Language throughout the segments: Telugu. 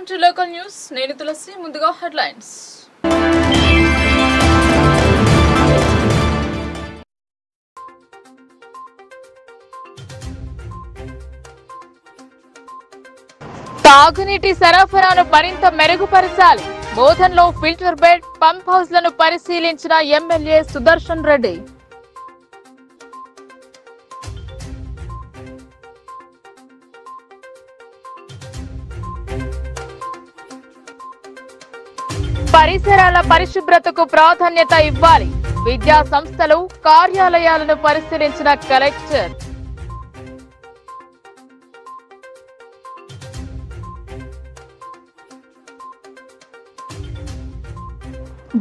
Welcome to local news. నేను తులసి. ముందుగా హెడ్లైన్స్. తాగునీటి సరఫరాను మరింత మెరుగుపరచాలి. బోధన్లో ఫిల్టర్ బెడ్, పంప్ హౌస్లను పరిశీలించిన ఎమ్మెల్యే సుదర్శన్ రెడ్డి. పరిసరాల పరిశుభ్రతకు ప్రాధాన్యత ఇవ్వాలి. విద్యా సంస్థలు, కార్యాలయాలను పరిశీలించిన కలెక్టర్.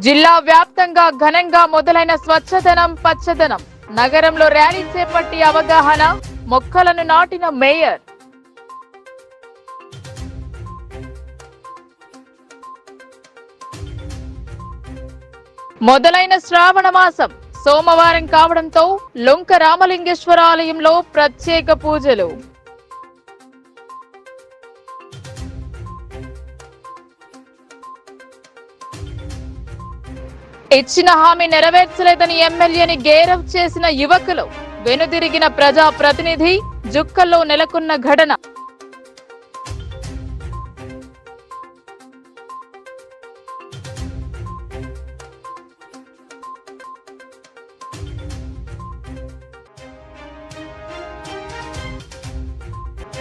జిల్లా వ్యాప్తంగా ఘనంగా మొదలైన స్వచ్ఛదనం పచ్చదనం. నగరంలో ర్యాలీ చేపట్టి అవగాహన, మొక్కలను నాటిన మేయర్. మొదలైన శ్రావణ మాసం సోమవారం కావడంతో లొంక రామలింగేశ్వర ఆలయంలో ప్రత్యేక పూజలు. ఇచ్చిన హామీ నెరవేర్చలేదని ఎమ్మెల్యేని గేరవ్ చేసిన యువకులు. వెనుదిరిగిన ప్రజా ప్రతినిధి, జుక్కల్లో నెలకొన్న ఘటన.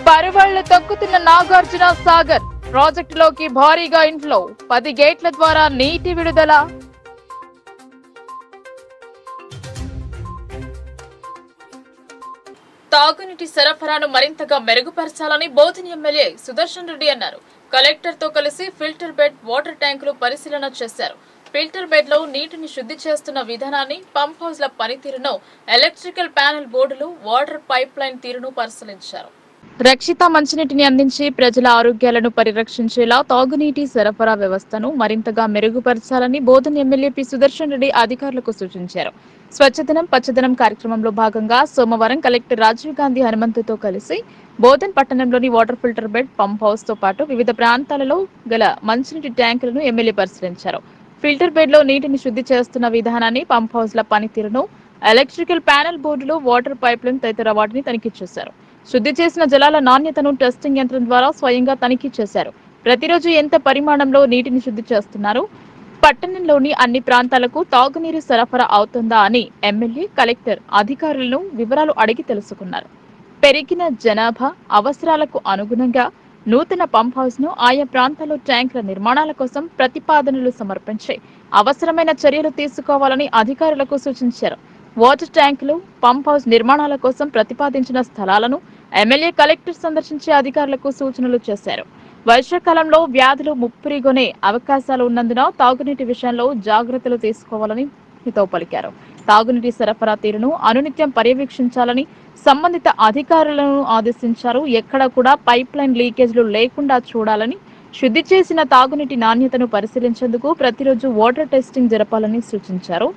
పరువళ్లు తొక్కుతున్న నాగార్జున సాగర్ ప్రాజెక్టులోకి భారీగా ఇంట్లో 10 గేట్ల ద్వారా నీటి విడుదల. తాగునీటి సరఫరాను మరింతగా మెరుగుపరచాలని బోధన్ ఎమ్మెల్యే సుదర్శన్ రెడ్డి అన్నారు. కలెక్టర్ తో కలిసి ఫిల్టర్ బెడ్, వాటర్ ట్యాంకులు పరిశీలన చేశారు. ఫిల్టర్ బెడ్ లో నీటిని శుద్ధి చేస్తున్న విధానాన్ని, పంప్ హౌస్ల పనితీరును, ఎలక్ట్రికల్ ప్యానెల్ బోర్డులు, వాటర్ పైప్ లైన్ తీరును పరిశీలించారు. రక్షిత మంచినీటిని అందించి ప్రజల ఆరోగ్యాలను పరిరక్షించేలా తాగునీటి సరఫరా వ్యవస్థను మరింతగా మెరుగుపరచాలని బోధన్ ఎమ్మెల్యే పి సుదర్శన్ రెడ్డి అధికారులకు సూచించారు. స్వచ్ఛదనం పచ్చదనం కార్యక్రమంలో భాగంగా సోమవారం కలెక్టర్ రాజీవ్ గాంధీ హనుమంతుతో కలిసి బోధన్ పట్టణంలోని water filter bed, pump house తో పాటు వివిధ ప్రాంతాలలో గల మంచినీటి ట్యాంకులను ఎమ్మెల్యే పరిశీలించారు. ఫిల్టర్ బెడ్ లో నీటిని శుద్ధి చేస్తున్న విధానాన్ని, పంప్ హౌస్ల పనితీరును, ఎలక్ట్రికల్ ప్యానెల్ బోర్డులు, వాటర్ పైప్ లైన్ తదితర వాటిని తనిఖీ చేశారు. శుద్ధి చేసిన జలాల నాణ్యతను టెస్టింగ్ యంత్రం ద్వారా స్వయంగా తనిఖీ చేశారు. ప్రతిరోజు ఎంత పరిమాణంలో నీటిని శుద్ధి చేస్తున్నారు, పట్టణంలోని అన్ని ప్రాంతాలకు తాగునీరు సరఫరా అవుతుందా అని ఎమ్మెల్యే, కలెక్టర్ అధికారులను వివరాలు అడిగి తెలుసుకున్నారు. పెరిగిన జనాభా అవసరాలకు అనుగుణంగా నూతన పంప్ హౌస్ ను, ఆయా ప్రాంతాల్లో ట్యాంకుల నిర్మాణాల కోసం ప్రతిపాదనలు సమర్పించి అవసరమైన చర్యలు తీసుకోవాలని అధికారులకు సూచించారు. వాటర్ ట్యాంకులు, పంప్ హౌస్ నిర్మాణాల కోసం ప్రతిపాదించిన స్థలాలను ఎమ్మెల్యే, కలెక్టర్ సందర్శించే అధికారులకు సూచనలు చేశారు. వర్షాకాలంలో వ్యాధులు ముప్పిరిగొనే అవకాశాలు ఉన్నందున తాగునీటి విషయంలో జాగ్రత్తలు తీసుకోవాలని హితవు పలికారు. తాగునీటి సరఫరా తీరును అనునిత్యం పర్యవేక్షించాలని సంబంధిత అధికారులను ఆదేశించారు. ఎక్కడ కూడా పైప్ లైన్ లీకేజ్లు లేకుండా చూడాలని, శుద్ధి చేసిన తాగునీటి నాణ్యతను పరిశీలించేందుకు ప్రతిరోజు వాటర్ టెస్టింగ్ జరపాలని సూచించారు.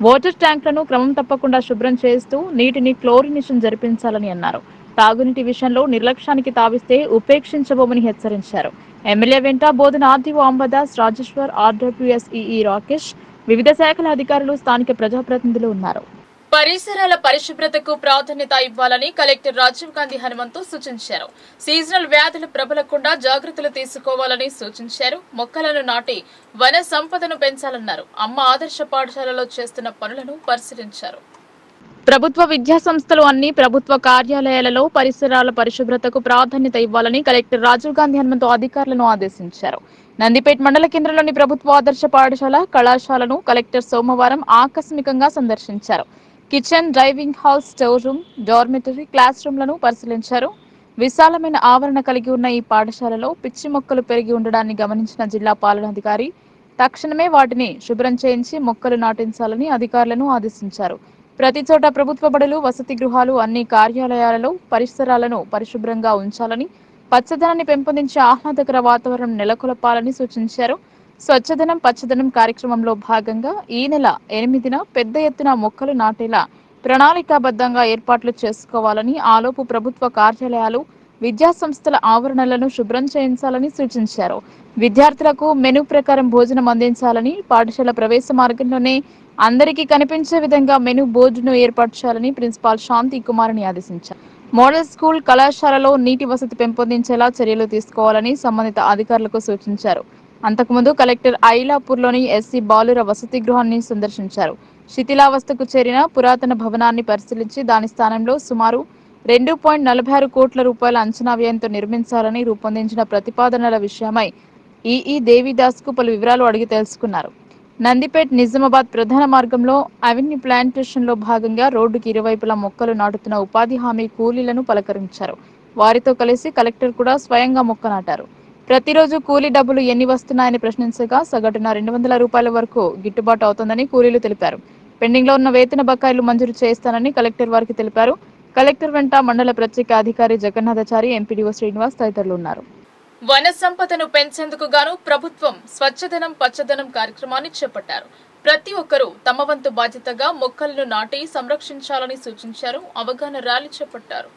వాటర్ ట్యాంకులను క్రమం తప్పకుండా శుభ్రం చేస్తూ నీటిని క్లోరినేషన్ జరిపించాలని అన్నారు. తాగునీటి విషయంలో నిర్లక్ష్యానికి తావిస్తే ఉపేక్షించబోమని హెచ్చరించారు. ఎమ్మెల్యే వెంట బోధన ఆర్డీఓ అంబదాస్, రాజేశ్వర్, ఆర్డబ్ల్యూఎస్ఈఈ రాకేష్, వివిధ శాఖల అధికారులు, స్థానిక ప్రజాప్రతినిధులు ఉన్నారు. పరిసరాల పరిశుభ్రతకు ప్రాధాన్యత ఇవ్వాలని కలెక్టర్ రాజీవ్ గాంధీ హనుమంతు సూచించారు. సీజనల్ వ్యాధులు ప్రబలకుండా జాగ్రత్తలు తీసుకోవాలని సూచించారు. మొక్కలను నాటి వన సంపదను పెంచాలన్నారు. అమ్మ ఆదర్శ పాఠశాలలో చేస్తున్న పనులను పరిశీలించారు. ప్రభుత్వ విద్యా సంస్థలు, అన్ని ప్రభుత్వ కార్యాలయాలలో పరిసరాల పరిశుభ్రతకు ప్రాధాన్యత ఇవ్వాలని కలెక్టర్ రాజీవ్ గాంధీ హనుమంతు అధికారులను ఆదేశించారు. నందిపేట్ మండల కేంద్రంలోని ప్రభుత్వ ఆదర్శ పాఠశాల, కళాశాలను కలెక్టర్ సోమవారం ఆకస్మికంగా సందర్శించారు. Kitchen, driving house, store room, dormitory, class రూమ్లను పరిశీలించారు. విశాలమైన ఆవరణ కలిగి ఉన్న ఈ పాఠశాలలో పిచ్చి మొక్కలు పెరిగి ఉండడాన్ని గమనించిన జిల్లా పాలనాధికారి తక్షణమే వాటిని శుభ్రం చేయించి మొక్కలు నాటించాలని అధికారులను ఆదేశించారు. ప్రతి చోట ప్రభుత్వ బడులు, వసతి గృహాలు, అన్ని కార్యాలయాలలో పరిసరాలను పరిశుభ్రంగా ఉంచాలని, పచ్చదనాన్ని పెంపొందించే ఆహ్లాదకర వాతావరణం నెలకొల్పాలని సూచించారు. స్వచ్ఛదనం పచ్చదనం కార్యక్రమంలో భాగంగా ఈ నెల 8న పెద్ద ఎత్తున మొక్కలు నాటేలా ప్రణాళికాబద్ధంగా ఏర్పాట్లు చేసుకోవాలని, ఆలోపు ప్రభుత్వ కార్యాలయాలు, విద్యా సంస్థల ఆవరణలను శుభ్రం చేయించాలని సూచించారు. విద్యార్థులకు మెనూ ప్రకారం భోజనం అందించాలని, పాఠశాల ప్రవేశ మార్గంలోనే అందరికీ కనిపించే విధంగా మెనూ బోర్డును ఏర్పాటు చేయాలని ప్రిన్సిపాల్ శాంతి కుమార్ని ఆదేశించారు. మోడల్ స్కూల్ కళాశాలలో నీటి వసతి పెంపొందించేలా చర్యలు తీసుకోవాలని సంబంధిత అధికారులకు సూచించారు. అంతకుముందు కలెక్టర్ ఐలాపూర్లోని ఎస్సీ బాలుర వసతి గృహాన్ని సందర్శించారు. శిథిలావస్థకు చేరిన పురాతన భవనాన్ని పరిశీలించి దాని స్థానంలో సుమారు 2.46 కోట్ల రూపాయల అంచనా వ్యయంతో నిర్మించాలని రూపొందించిన ప్రతిపాదనల విషయమై ఈఈ దేవిదాస్ కు పలు వివరాలు అడిగి తెలుసుకున్నారు. నందిపేట్ నిజామాబాద్ ప్రధాన మార్గంలో అవెన్యూ ప్లాంటేషన్ లో భాగంగా రోడ్డుకి ఇరువైపులా మొక్కలు నాటుతున్న ఉపాధి హామీ కూలీలను పలకరించారు. వారితో కలిసి కలెక్టర్ కూడా స్వయంగా మొక్క నాటారు. ప్రతిరోజు కూలీ డబ్బులు ఎన్ని వస్తున్నాయని ప్రశ్నించగా సగటున 200 రూపాయల వరకు గిట్టుబాటు అవుతుందని కూలీలు తెలిపారు. పెండింగ్ లో ఉన్న వేతన బకాయిలు మంజూరు చేస్తానని కలెక్టర్ వారికి తెలిపారు. కలెక్టర్ వెంట మండల ప్రత్యేక అధికారి జగన్నాథాచారి, ఎంపీడీఓ శ్రీనివాస్ తదితరులు ఉన్నారు. వన సంపదను పెంచేందుకు గాను ప్రభుత్వం స్వచ్ఛదనం పచ్చదనం కార్యక్రమాన్ని చేపట్టారు. ప్రతి ఒక్కరూ తమ వంతు బాధ్యతగా మొక్కలను నాటి సంరక్షించాలని సూచించారు. అవగాహన ర్యాలీ చేపట్టారు.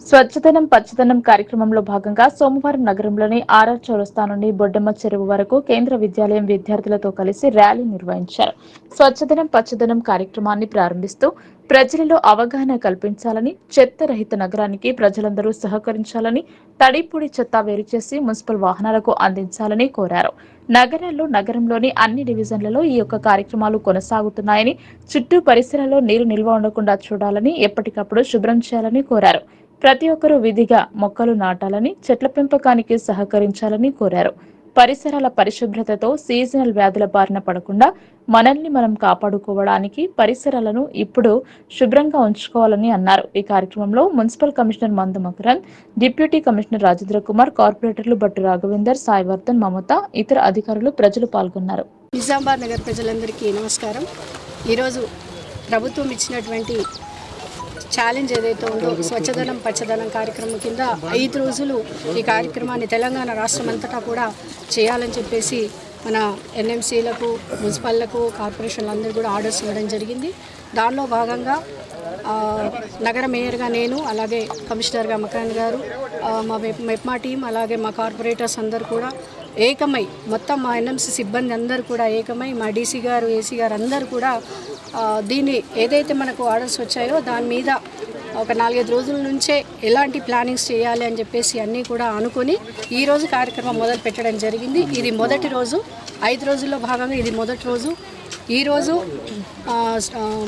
స్వచ్ఛదనం పచ్చదనం కార్యక్రమంలో భాగంగా సోమవారం నగరంలోని ఆర్ఆర్ చౌరస్తా నుండి బొడ్డమ్మ చెరువు వరకు కేంద్ర విద్యాలయం విద్యార్థులతో కలిసి ర్యాలీ నిర్వహించారు. స్వచ్ఛదనం పచ్చదనం కార్యక్రమాన్ని ప్రారంభిస్తూ ప్రజలలో అవగాహన కల్పించాలని, చెత్త రహిత నగరానికి ప్రజలందరూ సహకరించాలని, తడిపొడి చెత్త వేరు చేసి మున్సిపల్ వాహనాలకు అందించాలని కోరారు. నగరంలోని అన్ని డివిజన్లలో ఈ యొక్క కార్యక్రమాలు కొనసాగుతున్నాయని, చుట్టూ పరిసరాల్లో నీరు నిల్వ ఉండకుండా చూడాలని, ఎప్పటికప్పుడు శుభ్రం చేయాలని కోరారు. ప్రతి ఒక్కరూ విధిగా మొక్కలు నాటాలని, చెట్ల పెంపకానికి సహకరించాలని కోరారు. పరిసరాల పరిశుభ్రతతో సీజనల్ వ్యాధుల బారిన పడకుండా మనల్ని మనం కాపాడుకోవడానికి పరిసరాలను ఇప్పుడు శుభ్రంగా ఉంచుకోవాలని అన్నారు. ఈ కార్యక్రమంలో మున్సిపల్ కమిషనర్ మందు మకరంద్, డిప్యూటీ కమిషనర్ రాజేంద్ర కుమార్, కార్పొరేటర్లు బట్టు రాఘవేందర్, సాయివర్ధన్, మమత, ఇతర అధికారులు, ప్రజలు పాల్గొన్నారు. నిజామాబాద్ నగర ప్రజలందరికీ నమస్కారం. ఈరోజు ప్రభుత్వం ఇచ్చినటువంటి ఛాలెంజ్ ఏదైతే ఉందో స్వచ్ఛదనం పచ్చదనం కార్యక్రమం కింద 5 రోజులు ఈ కార్యక్రమాన్ని తెలంగాణ రాష్ట్రం అంతటా కూడా చేయాలని చెప్పేసి మన ఎన్ఎంసీలకు, మున్సిపల్లకు, కార్పొరేషన్లందరూ కూడా ఆర్డర్స్ ఇవ్వడం జరిగింది. దానిలో భాగంగా నగర మేయర్గా నేను, అలాగే కమిషనర్గా మకరంద్ గారు, మా మెప్మా టీం, అలాగే మా కార్పొరేటర్స్ అందరూ కూడా ఏకమై, మొత్తం మా ఎన్ఎంసీ సిబ్బంది అందరూ కూడా ఏకమై, మా డీసీ గారు, ఏసీ గారు అందరూ కూడా దీన్ని ఏదైతే మనకు ఆర్డర్స్ వచ్చాయో దాని మీద ఒక 4-5 రోజుల నుంచే ఎలాంటి ప్లానింగ్స్ చేయాలి అని చెప్పేసి అన్నీ కూడా అనుకొని ఈరోజు కార్యక్రమం మొదలు పెట్టడం జరిగింది. ఇది మొదటి రోజు. 5 రోజుల్లో భాగంగా ఇది మొదటి రోజు. ఈరోజు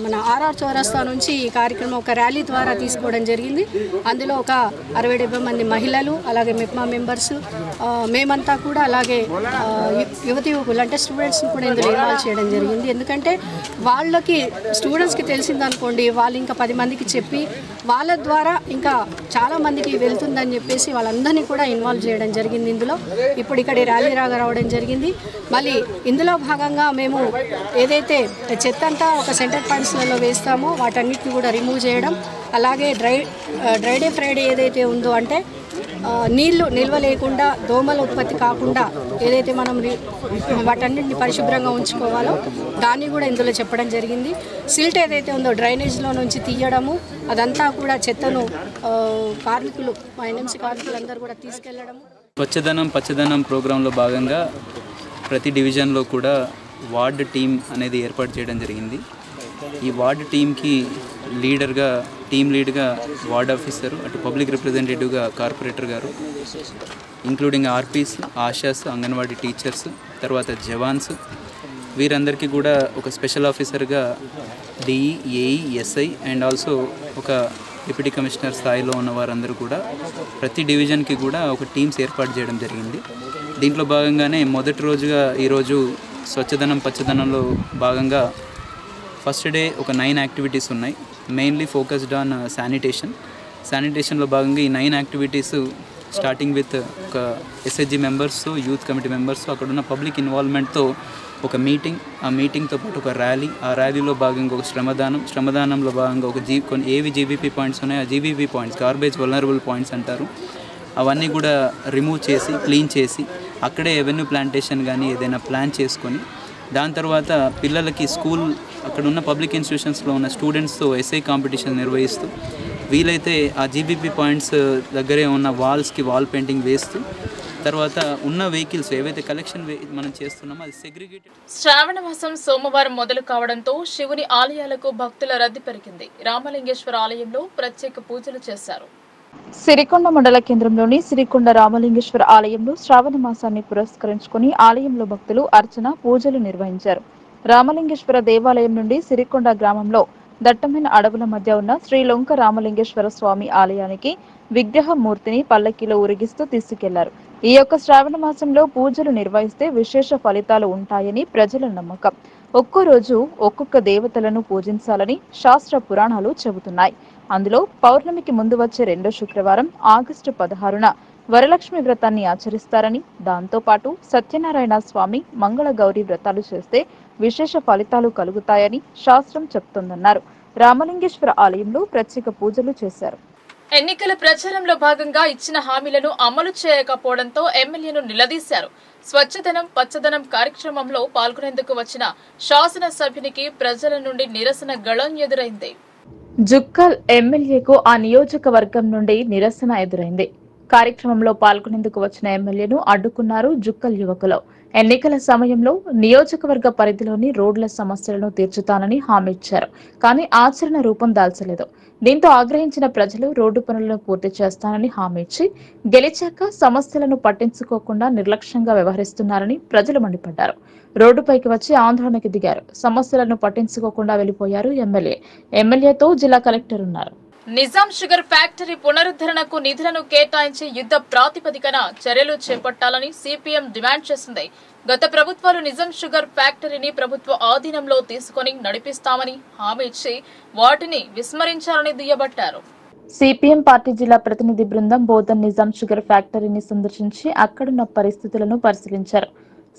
మన ఆర్ఆర్ చౌరస్తా నుంచి ఈ కార్యక్రమం ఒక ర్యాలీ ద్వారా తీసుకోవడం జరిగింది. అందులో ఒక 60-70 మంది మహిళలు, అలాగే మెప్మా మెంబర్స్, మేమంతా కూడా, అలాగే యువతి యువకులు అంటే స్టూడెంట్స్ని కూడా ఇందులో ఇన్వాల్వ్ చేయడం జరిగింది. ఎందుకంటే వాళ్ళకి స్టూడెంట్స్కి తెలిసిందనుకోండి, వాళ్ళు ఇంకా 10 మందికి చెప్పి వాళ్ళ ద్వారా ఇంకా చాలామందికి వెళ్తుందని చెప్పేసి వాళ్ళందరినీ కూడా ఇన్వాల్వ్ చేయడం జరిగింది. ఇందులో ఇప్పుడు ఇక్కడ ర్యాలీ రావడం జరిగింది. మళ్ళీ ఇందులో భాగంగా మేము ఏదైతే చెత్త అంతా ఒక సెంటర్ పాయింట్స్లలో వేస్తామో వాటన్నిటిని కూడా రిమూవ్ చేయడం, అలాగే డ్రై డే ఫ్రైడే ఏదైతే ఉందో అంటే నీళ్లు నిల్వ లేకుండా, దోమల ఉత్పత్తి కాకుండా ఏదైతే మనం వాటన్నిటిని పరిశుభ్రంగా ఉంచుకోవాలో దాన్ని కూడా ఇందులో చెప్పడం జరిగింది. సిల్ట్ ఏదైతే ఉందో డ్రైనేజ్లో నుంచి తీయడము, అదంతా కూడా చెత్తను కార్మికులు, మా ఎన్ఎంసీ కార్మికులందరూ కూడా తీసుకెళ్లడము. స్వచ్ఛదనం పచ్చదనం ప్రోగ్రాంలో భాగంగా ప్రతి డివిజన్లో కూడా వార్డ్ టీం అనేది ఏర్పాటు చేయడం జరిగింది. ఈ వార్డ్ టీంకి టీమ్ లీడ్గా వార్డ్ ఆఫీసర్, అటు పబ్లిక్ రిప్రజెంటేటివ్గా కార్పొరేటర్ గారు, including RPs, ASHAs, anganwadi teachers, తర్వాత జవాన్స్, వీరందరికీ కూడా ఒక స్పెషల్ ఆఫీసర్గా DE, AE, SI and also ఒక డిప్యూటీ కమిషనర్ స్థాయిలో ఉన్న వారందరూ కూడా ప్రతి డివిజన్కి కూడా ఒక టీమ్స్ ఏర్పాటు చేయడం జరిగింది. దీంట్లో భాగంగానే మొదటి రోజుగా ఈరోజు స్వచ్ఛదనం పచ్చదనంలో భాగంగా ఫస్ట్ డే ఒక 9 యాక్టివిటీస్ ఉన్నాయి. మెయిన్లీ ఫోకస్డ్ ఆన్ శానిటేషన్లో భాగంగా ఈ 9 యాక్టివిటీస్ స్టార్టింగ్ విత్ ఒక SHG members, youth committee members, అక్కడ ఉన్న పబ్లిక్ ఇన్వాల్వ్మెంట్తో ఒక మీటింగ్, ఆ మీటింగ్తో పాటు ఒక ర్యాలీ, ఆ ర్యాలీలో భాగంగా ఒక శ్రమదానంలో భాగంగా ఒక కొన్ని ఏవి జీబీపీ పాయింట్స్ ఉన్నాయో ఆ GBP points, garbage vulnerable points అంటారు, అవన్నీ కూడా రిమూవ్ చేసి క్లీన్ చేసి అక్కడే ఎవెన్యూ ప్లాంటేషన్ కానీ ఏదైనా ప్లాన్ చేసుకొని దాని తర్వాత పిల్లలకి అక్కడ ఉన్న పబ్లిక్ ఇన్స్టిట్యూషన్స్లో ఉన్న స్టూడెంట్స్తో ఎస్ఐ కాంపిటీషన్ నిర్వహిస్తూ వీలైతే ఆ జీబీపీ పాయింట్స్ దగ్గరే ఉన్న వాల్స్కి వాల్ పెయింటింగ్ వేస్తూ తర్వాత ఉన్న వెహికల్స్ ఏవైతే కలెక్షన్ మనం చేస్తున్నామో అది సెగ్రిగేటెడ్. శ్రావణ మాసం సోమవారం మొదలు కావడంతో శివుని ఆలయాలకు భక్తుల రద్దీ పెరిగింది. రామలింగేశ్వర ఆలయంలో ప్రత్యేక పూజలు చేశారు. సిరికొండ మండల కేంద్రంలోని సిరికొండ రామలింగేశ్వర ఆలయంలో శ్రావణ మాసాన్ని పురస్కరించుకుని ఆలయంలో భక్తులు అర్చన పూజలు నిర్వహించారు. రామలింగేశ్వర దేవాలయం నుండి సిరికొండ గ్రామంలో దట్టమైన అడవుల మధ్య ఉన్న శ్రీ లొంక రామలింగేశ్వర స్వామి ఆలయానికి విగ్రహ మూర్తిని పల్లకీలో ఊరేగిస్తూ తీసుకెళ్లారు. ఈ యొక్క శ్రావణ మాసంలో పూజలు నిర్వహిస్తే విశేష ఫలితాలు ఉంటాయని ప్రజల నమ్మకం. ఒక్కో రోజు ఒక్కొక్క దేవతలను పూజించాలని శాస్త్ర పురాణాలు చెబుతున్నాయి. అందులో పౌర్ణమికి ముందు వచ్చే రెండో శుక్రవారం ఆగస్టు 16న వరలక్ష్మి వ్రతాన్ని ఆచరిస్తారని, దాంతో పాటు సత్యనారాయణ స్వామి మంగళ గౌరీ వ్రతాలు చేస్తే విశేష ఫలితాలు కలుగుతాయని శాస్త్రం చెప్తోందన్నారు. రామలింగేశ్వర ఆలయంలో ప్రత్యేక పూజలు చేశారు. ఎన్నికల ప్రచారంలో భాగంగా ఇచ్చిన హామీలను అమలు చేయకపోవడంతో ఎమ్మెల్యేను నిలదీశారు. స్వచ్ఛదనం పచ్చదనం కార్యక్రమంలో పాల్గొనేందుకు వచ్చిన శాసనసభ్యునికి ప్రజల నుండి నిరసన గళం ఎదురైంది. జుక్కల్ ఎమ్మెల్యేకు ఆ నియోజకవర్గం నుండి నిరసన ఎదురైంది. కార్యక్రమంలో పాల్గొనేందుకు వచ్చిన ఎమ్మెల్యేను అడ్డుకున్నారు జుక్కల్ యువకులు. ఎన్నికల సమయంలో నియోజకవర్గ పరిధిలోని రోడ్ల సమస్యలను తీర్చుతానని హామీ ఇచ్చారు. కానీ ఆచరణ రూపం దాల్చలేదు. దీంతో ఆగ్రహించిన ప్రజలు రోడ్డు పనులను పూర్తి చేస్తానని హామీ ఇచ్చి గెలిచాక సమస్యలను పట్టించుకోకుండా నిర్లక్ష్యంగా వ్యవహరిస్తున్నారని ప్రజలు మండిపడ్డారు. రోడ్డుపైకి వచ్చి ఆందోళనకు దిగారు. సమస్యలను పట్టించుకోకుండా వెళ్లిపోయారు ఎమ్మెల్యేతో జిల్లా కలెక్టర్ ఉన్నారు. నిజాం షుగర్ ఫ్యాక్టరీ పునరుద్ధరణకు నిధులను కేటాయించి యుద్ధ ప్రాతిపదికన చర్యలు చేపట్టాలని సిపిఎం డిమాండ్ చేసింది. గత ప్రభుత్వాలు నిజాం షుగర్ ఫ్యాక్టరీని ప్రభుత్వ ఆధీనంలో తీసుకుని నడిపిస్తామని హామీ ఇచ్చి వాటిని విస్మరించాలని దుయ్యబట్టారు. సిపిఎం పార్టీ జిల్లా ప్రతినిధి బృందం బోధన్ నిజాం షుగర్ ఫ్యాక్టరీని సందర్శించి అక్కడున్న పరిస్థితులను పరిశీలించారు.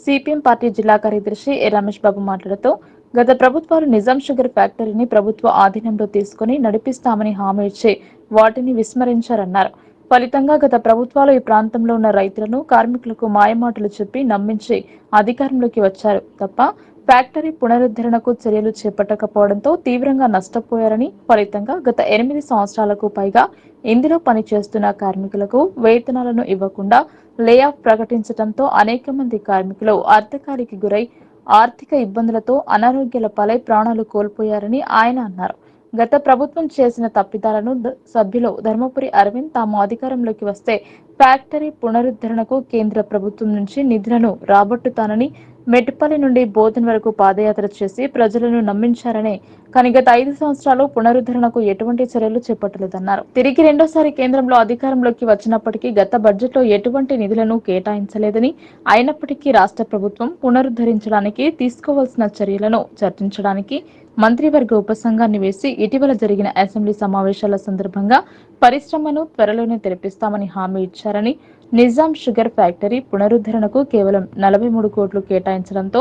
సిపిఎం పార్టీ జిల్లా కార్యదర్శి ఎ రమేష్ బాబు మాట్లాడుతూ గత ప్రభుత్వాలు నిజాం షుగర్ ఫ్యాక్టరీని ప్రభుత్వ ఆధీనంలో తీసుకుని నడిపిస్తామని హామీ ఇచ్చి వాటిని విస్మరించారన్నారు. ఫలితంగా గత ప్రభుత్వాలు ఈ ప్రాంతంలో ఉన్న రైతులను కార్మికులకు మాయమాటలు చెప్పి నమ్మించి అధికారంలోకి వచ్చారు తప్ప ఫ్యాక్టరీ పునరుద్ధరణకు చర్యలు చేపట్టకపోవడంతో తీవ్రంగా నష్టపోయారని, ఫలితంగా గత 8 సంవత్సరాలకు పైగా ఇందులో పనిచేస్తున్న కార్మికులకు వేతనాలను ఇవ్వకుండా లే ఆఫ్ ప్రకటించడంతో అనేక మంది కార్మికులు అర్థకారికి గురై ఆర్థిక ఇబ్బందులతో అనారోగ్యాల పాలై ప్రాణాలు కోల్పోయారని ఆయన అన్నారు. గత ప్రభుత్వం చేసిన తప్పిదాలను సభ్యులు ధర్మపురి అరవింద్ తాము అధికారంలోకి వస్తే ఫ్యాక్టరీ పునరుద్ధరణకు కేంద్ర ప్రభుత్వం నుంచి నిధులను రాబట్టుతానని మెట్టిపల్లి నుండి బోధన్ వరకు పాదయాత్ర చేసి ప్రజలను నమ్మించారని, కానీ గత 5 సంవత్సరాలు పునరుద్ధరణకు ఎటువంటి చర్యలు చేపట్టలేదన్నారు. తిరిగి రెండోసారి కేంద్రంలో అధికారంలోకి వచ్చినప్పటికీ గత బడ్జెట్లో ఎటువంటి నిధులను కేటాయించలేదని, అయినప్పటికీ రాష్ట్ర ప్రభుత్వం పునరుద్ధరించడానికి తీసుకోవాల్సిన చర్యలను చర్చించడానికి మంత్రివర్గ ఉపసంఘాన్ని వేసి ఇటీవల జరిగిన అసెంబ్లీ సమావేశాల సందర్భంగా పరిశ్రమను త్వరలోనే తెరిపిస్తామని హామీ ఇచ్చారని, నిజాం షుగర్ ఫ్యాక్టరీ పునరుద్ధరణకు కేవలం 43 కోట్లు కేటాయించడంతో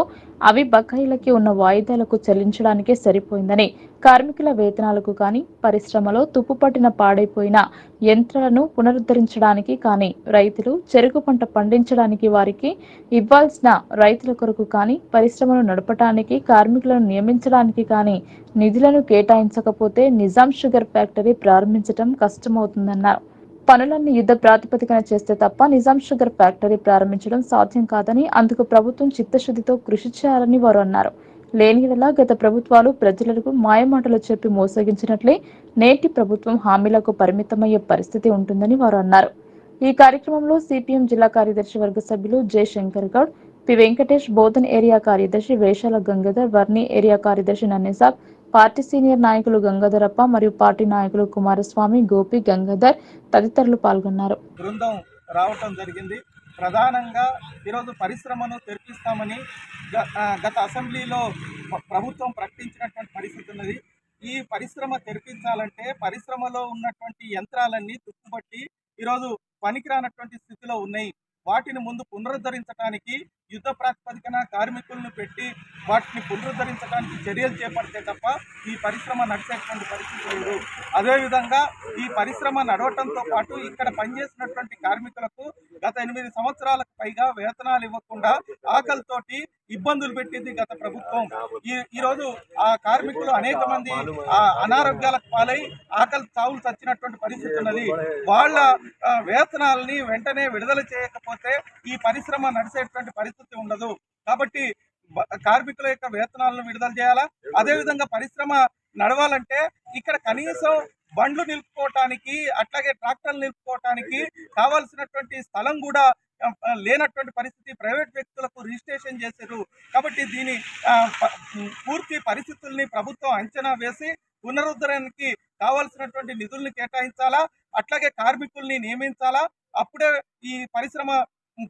అవి బకాయిలకి ఉన్న వాయిదాలకు చెల్లించడానికే సరిపోయిందని, కార్మికుల వేతనాలకు కానీ పరిశ్రమలో తుప్పుపట్టిన పాడైపోయిన యంత్రాలను పునరుద్ధరించడానికి కానీ రైతులు చెరుకు పంట పండించడానికి వారికి ఇవ్వాల్సిన రైతుల కొరకు కానీ పరిశ్రమను నడపడానికి కార్మికులను నియమించడానికి కానీ నిధులను కేటాయించకపోతే నిజాం షుగర్ ఫ్యాక్టరీ ప్రారంభించడం కష్టమవుతుందన్నారు. పనులన్నీ యుద్ధ ప్రాతిపదికన చేస్తే తప్ప నిజాం షుగర్ ఫ్యాక్టరీ ప్రారంభించడం సాధ్యం కాదని, అందుకు ప్రభుత్వం చిత్తశుద్ధితో కృషి చేయాలని వారు అన్నారు. లేని యెడల గత ప్రభుత్వాలు ప్రజలకు మాయమాటలు చెప్పి మోసగించినట్లే నేటి ప్రభుత్వం హామీలకు పరిమితమయ్యే పరిస్థితి ఉంటుందని వారు అన్నారు. ఈ కార్యక్రమంలో సిపిఎం జిల్లా కార్యదర్శి వర్గ సభ్యులు J Shankar Goud, P Venkatesh, Bodhan area కార్యదర్శి వేషాల గంగాధర్, వర్ణి ఏరియా కార్యదర్శి నన్నేసాబ్, పార్టీ సీనియర్ నాయకులు గంగాధరప్ప మరియు పార్టీ నాయకులు కుమారస్వామి, గోపి, గంగాధర్ తదితరులు పాల్గొన్నారు. బృందం రావటం జరిగింది. ప్రధానంగా ఈరోజు పరిశ్రమను తెరిపిస్తామని గత అసెంబ్లీలో ప్రభుత్వం ప్రకటించినటువంటి పరిస్థితి ఉన్నది. ఈ పరిశ్రమ తెరిపించాలంటే పరిశ్రమలో ఉన్నటువంటి యంత్రాలన్నీ తుప్పుబట్టి ఈరోజు పనికిరానటువంటి స్థితిలో ఉన్నాయి. వాటిని ముందు పునరుద్ధరించడానికి యుద్ధ ప్రాతిపదికన కార్మికులను పెట్టి వాటిని పునరుద్ధరించడానికి చర్యలు చేపడితే తప్ప ఈ పరిశ్రమ నడిచేటువంటి పరిస్థితి లేదు. అదేవిధంగా ఈ పరిశ్రమ నడవటంతో పాటు ఇక్కడ పనిచేసినటువంటి కార్మికులకు గత 8 సంవత్సరాలకు పైగా వేతనాలు ఇవ్వకుండా ఆకలితోటి ఇబ్బందులు పెట్టింది గత ప్రభుత్వం. ఈరోజు ఆ కార్మికులు అనేక మంది అనారోగ్యాలకు పాలై ఆకలి చావులు చచ్చినటువంటి పరిస్థితి ఉన్నది. వాళ్ళ వేతనాలని వెంటనే విడుదల చేయకపోతే ఈ పరిశ్రమ నడిచేటువంటి పరిస్థితి ఉండదు. కాబట్టి కార్మికుల యొక్క వేతనాలను విడుదల చేయాలా. అదేవిధంగా పరిశ్రమ నడవాలంటే ఇక్కడ కనీసం బండ్లు నిలుపుకోవటానికి అట్లాగే ట్రాక్టర్లు నిలుపుకోవటానికి కావాల్సినటువంటి స్థలం కూడా లేనటువంటి పరిస్థితి. ప్రైవేట్ వ్యక్తులకు రిజిస్ట్రేషన్ చేశారు. కాబట్టి దీని పూర్తి పరిస్థితుల్ని ప్రభుత్వం అంచనా వేసి పునరుద్ధరణకి కావాల్సినటువంటి నిధుల్ని కేటాయించాలా, అట్లాగే కార్మికుల్ని నియమించాలా. అప్పుడే ఈ పరిశ్రమ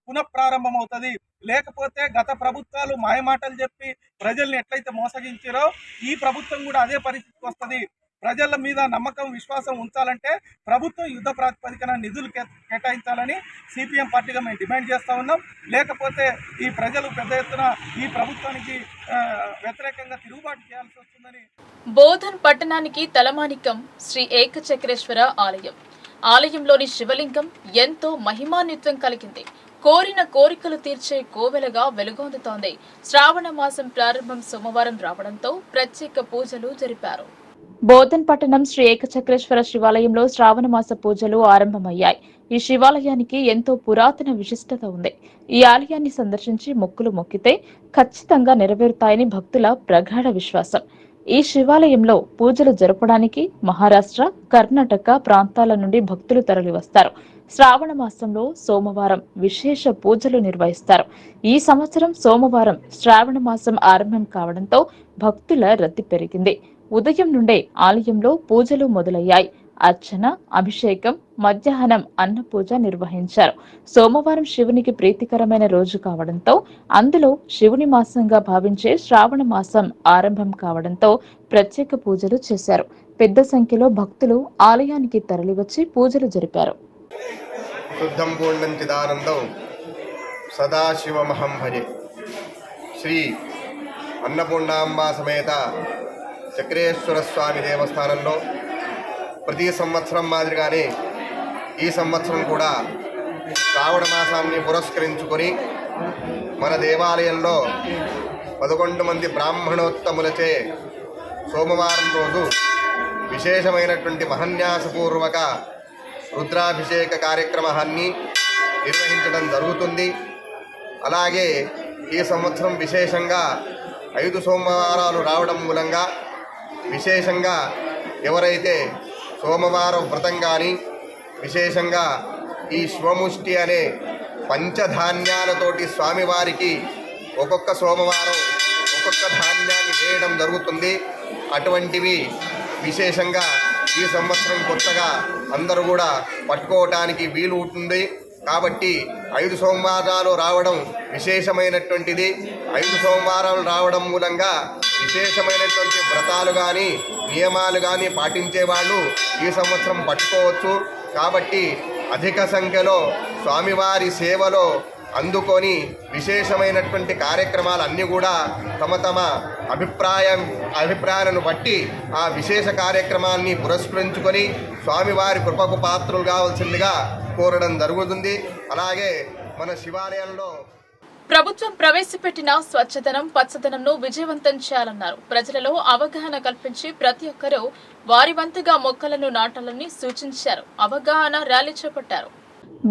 పునఃప్రారంభం అవుతుంది. లేకపోతే గత ప్రభుత్వాలు మాయమాటలు చెప్పి ప్రజల్ని ఎట్లయితే మోసగించారో ఈ ప్రభుత్వం కూడా అదే పరిస్థితికి వస్తుంది. ప్రజల మీద నమ్మకం విశ్వాసం ఉంచాలంటే ప్రభుత్వం యుద్ధ ప్రాతిపదికన నిధులు కేటాయించాలని సిపిఎం పార్టీగా మేము డిమాండ్ చేస్తూ ఉన్నాం. లేకపోతే ఈ ప్రజలు పెద్ద ఎత్తున ఈ ప్రభుత్వానికి వ్యతిరేకంగా తిరుగుబాటు చేయాల్సి వస్తుందని. బోధన్ పట్టణానికి తలమానికం శ్రీ ఏకచక్రేశ్వర ఆలయం. ఆలయంలోని శివలింగం ఎంతో మహిమాన్వితం కలిగింది. కోరిన కోరికలు తీర్చే కోవెలగా వెలుగొందుతోంది. శ్రావణ మాసం ప్రారంభం సోమవారం రావడంతో ప్రత్యేక పూజలు జరిపారు. బోధన్ పట్టణం శ్రీ ఏకచక్రేశ్వర శివాలయంలో శ్రావణ మాస పూజలు ఆరంభమయ్యాయి. ఈ శివాలయానికి ఎంతో పురాతన విశిష్టత ఉంది. ఈ ఆలయాన్ని సందర్శించి మొక్కులు మొక్కితే ఖచ్చితంగా నెరవేరుతాయని భక్తుల ప్రగాఢ విశ్వాసం. ఈ శివాలయంలో పూజలు జరపడానికి మహారాష్ట్ర, కర్ణాటక ప్రాంతాల నుండి భక్తులు తరలివస్తారు. శ్రావణ మాసంలో సోమవారం విశేష పూజలు నిర్వహిస్తారు. ఈ సంవత్సరం సోమవారం శ్రావణ మాసం ఆరంభం కావడంతో భక్తుల రద్దీ పెరిగింది. ఉదయం నుండే ఆలయంలో పూజలు మొదలయ్యాయి. అర్చన, అభిషేకం, మధ్యాహ్నం అన్న పూజ నిర్వహించారు. సోమవారం శివునికి ప్రీతికరమైన రోజు కావడంతో అందులో శివుని మాసంగా భావించే శ్రావణ మాసం ఆరంభం కావడంతో ప్రత్యేక పూజలు చేశారు. పెద్ద సంఖ్యలో భక్తులు ఆలయానికి తరలివచ్చి పూజలు జరిపారు. శుద్ధం పూర్ణం చిదానందం సదాశివమహం భజే. శ్రీ అన్నపూర్ణాంబ సమేత చక్రేశ్వర స్వామి దేవస్థానంలో ప్రతి సంవత్సరం మాదిరిగానే ఈ సంవత్సరం కూడా శ్రావణ మాసాన్ని పురస్కరించుకొని మన దేవాలయంలో 11 మంది బ్రాహ్మణోత్తములచే సోమవారం రోజు విశేషమైనటువంటి మహన్యాసపూర్వక రుద్రాభిషేక కార్యక్రమాన్ని నిర్వహించడం జరుగుతుంది. అలాగే ఈ సంవత్సరం విశేషంగా 5 సోమవారాలు రావడం మూలంగా విశేషంగా ఎవరైతే సోమవారం వ్రతం కానీ విశేషంగా ఈ శివముష్టి అనే పంచధాన్యాలతోటి స్వామివారికి ఒక్కొక్క సోమవారం ఒక్కొక్క ధాన్యాన్ని వేయడం జరుగుతుంది. అటువంటివి విశేషంగా ఈ సంవత్సరం కొత్తగా అందరూ కూడా పట్టుకోవటానికి వీలు ఉంటుంది. కాబట్టి 5 సోమవారాలు రావడం విశేషమైనటువంటిది. 5 సోమవారాలు రావడం మూలంగా విశేషమైనటువంటి వ్రతాలు కానీ నియమాలు కానీ పాటించే వాళ్ళు ఈ సంవత్సరం పట్టుకోవచ్చు. కాబట్టి అధిక సంఖ్యలో స్వామివారి సేవలో అందుకొని విశేషమైనటువంటి కార్యక్రమాలన్నీ కూడా తమ అభిప్రాయాలను బట్టి ఆ విశేష కార్యక్రమాన్ని పురస్కరించుకొని స్వామివారి కృపకు పాత్రలు కావాల్సిందిగా కోరడం జరుగుతుంది. అలాగే మన శివాలయంలో ప్రభుత్వం ప్రవేశపెట్టిన స్వచ్ఛదనం, పచ్చదనంను విజయవంతం చేయాలన్నారు. ప్రజలలో అవగాహన కల్పించి ప్రతి ఒక్కరూ వారి వంతుగా మొక్కలను నాటాలని సూచించారు. అవగాహన ర్యాలీ చేపట్టారు.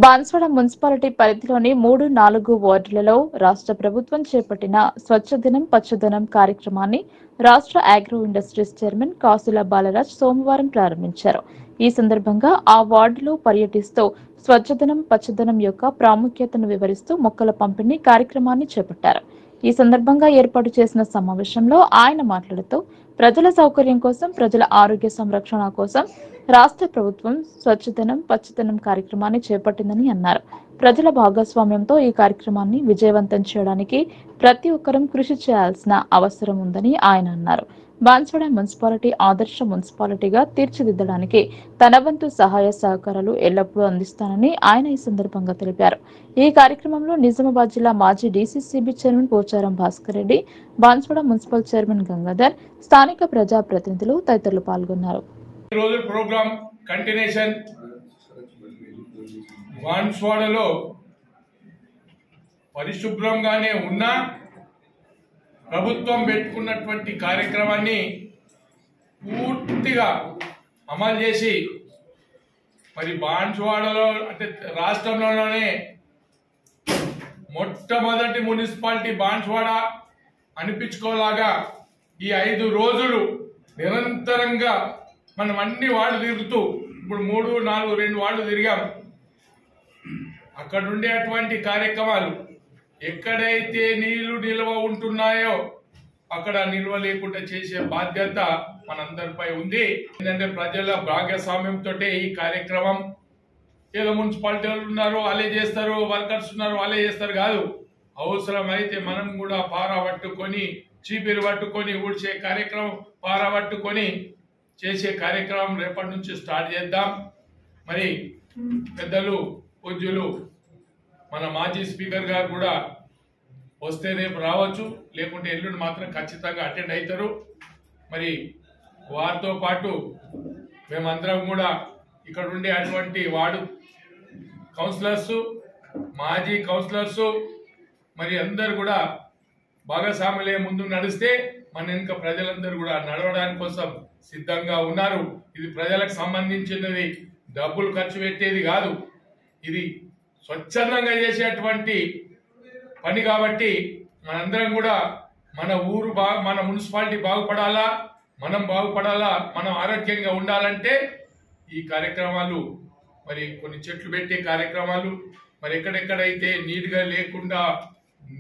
బాన్స్వాడ మున్సిపాలిటీ పరిధిలోని 3, 4 వార్డులలో రాష్ట్ర ప్రభుత్వం చేపట్టిన స్వచ్ఛదనం, పచ్చదనం కార్యక్రమాన్ని రాష్ట్ర అగ్రో ఇండస్ట్రీస్ చైర్మన్ కాసుల బాలరాజ్ సోమవారం ప్రారంభించారు. ఈ సందర్భంగా ఆ వార్డులో పర్యటిస్తూ స్వచ్ఛదనం, పచ్చదనం యొక్క ప్రాముఖ్యతను వివరిస్తూ మొక్కల పంపిణీ కార్యక్రమాన్ని చేపట్టారు. ఈ సందర్భంగా ఏర్పాటు చేసిన సమావేశంలో ఆయన మాట్లాడుతూ ప్రజల సౌకర్యం కోసం, ప్రజల ఆరోగ్య సంరక్షణ కోసం రాష్ట్ర ప్రభుత్వం స్వచ్ఛదనం, పచ్చదనం కార్యక్రమాన్ని చేపట్టిందని అన్నారు. ప్రజల భాగస్వామ్యంతో ఈ కార్యక్రమాన్ని విజయవంతం చేయడానికి ప్రతి ఒక్కరూ కృషి చేయాల్సిన అవసరం ఉందని ఆయన అన్నారు. బాన్స్వాడ మున్సిపాలిటీ ఆదర్శ మున్సిపాలిటీగా తీర్చిదిద్దడానికి తన వంతు సహాయ సహకారాలు ఎల్లప్పుడూ అందిస్తానని ఆయన ఈ సందర్భంగా తెలిపారు. ఈ కార్యక్రమంలో నిజామాబాద్ జిల్లా మాజీ DCCB chairman Pocharam Bhaskar Reddy, Banswada municipal chairman Gangadhar, స్థానిక ప్రజా ప్రతినిధులు తదితరులు పాల్గొన్నారు. బాన్స్వాడలో పరిశుభ్రంగానే ఉన్నా ప్రభుత్వం పెట్టుకున్నటువంటి కార్యక్రమాన్ని పూర్తిగా అమలు చేసి మరి బాన్స్వాడలో అంటే రాష్ట్రంలోనే మొట్టమొదటి మున్సిపాలిటీ బాన్స్వాడ అనిపించుకోలాగా ఈ 5 రోజులు నిరంతరంగా మనం అన్ని వార్డులు తిరుగుతూ ఇప్పుడు 3, 4, 2 వార్డులు తిరిగాం. అక్కడ ఉండేటువంటి కార్యక్రమాలు ఎక్కడైతే నీళ్లు నిల్వ ఉంటున్నాయో అక్కడ నిల్వ లేకుండా చేసే బాధ్యత మనందరిపై ఉంది. ఏంటంటే ప్రజల భాగస్వామ్యంతో ఈ కార్యక్రమం ఏదో మున్సిపాలిటీ వాళ్ళు ఉన్నారు వాళ్ళే చేస్తారు, వర్కర్స్ ఉన్నారు వాళ్ళే చేస్తారు కాదు. అవసరమైతే మనం కూడా పారా పట్టుకొని చీపిరి పట్టుకొని ఊడ్చే కార్యక్రమం పారా పట్టుకొని చేసే కార్యక్రమం రేపటి నుంచి స్టార్ట్ చేద్దాం. మరి పెద్దలు పూజ్యులు మన మాజీ స్పీకర్ గారు కూడా వస్తే రేపు రావచ్చు, లేకుంటే ఎల్లుండి మాత్రం ఖచ్చితంగా అటెండ్ అవుతారు. మరి వారితో పాటు మేమందరం కూడా ఇక్కడ ఉండే అటువంటి వార్డు కౌన్సిలర్స్, మాజీ కౌన్సిలర్స్ మరి అందరు కూడా భాగస్వాములే ముందు నడిస్తే మన ఇంకా ప్రజలందరూ కూడా నడవడానికి కోసం సిద్ధంగా ఉన్నారు. ఇది ప్రజలకు సంబంధించినది, డబ్బులు ఖర్చు పెట్టేది కాదు, ఇది స్వచ్ఛందంగా చేసేటువంటి పని. కాబట్టి మనందరం కూడా మన ఊరు మన మున్సిపాలిటీ బాగుపడాలా, మనం బాగుపడాలా, మనం ఆరోగ్యంగా ఉండాలంటే ఈ కార్యక్రమాలు మరి కొన్ని చెట్లు పెట్టే కార్యక్రమాలు, మరి ఎక్కడెక్కడైతే నీట్గా లేకుండా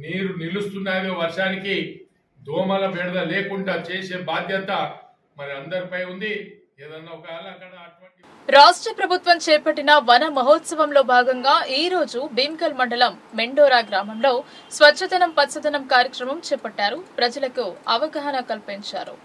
నీరు నిలుస్తున్నాయో వర్షానికి దోమల బెడద లేకుండా చేసే బాధ్యత మరి అందరిపై ఉంది. ఏదన్నా ఒక అక్కడ అటువంటి రాష్ట్ర ప్రభుత్వం చేపట్టిన వన మహోత్సవంలో భాగంగా ఈ రోజు భీమ్గల్ మండలం మెండోరా గ్రామంలో స్వచ్ఛదనం పచ్చదనం కార్యక్రమం చేపట్టారు. ప్రజలకు అవగాహన కల్పించారు.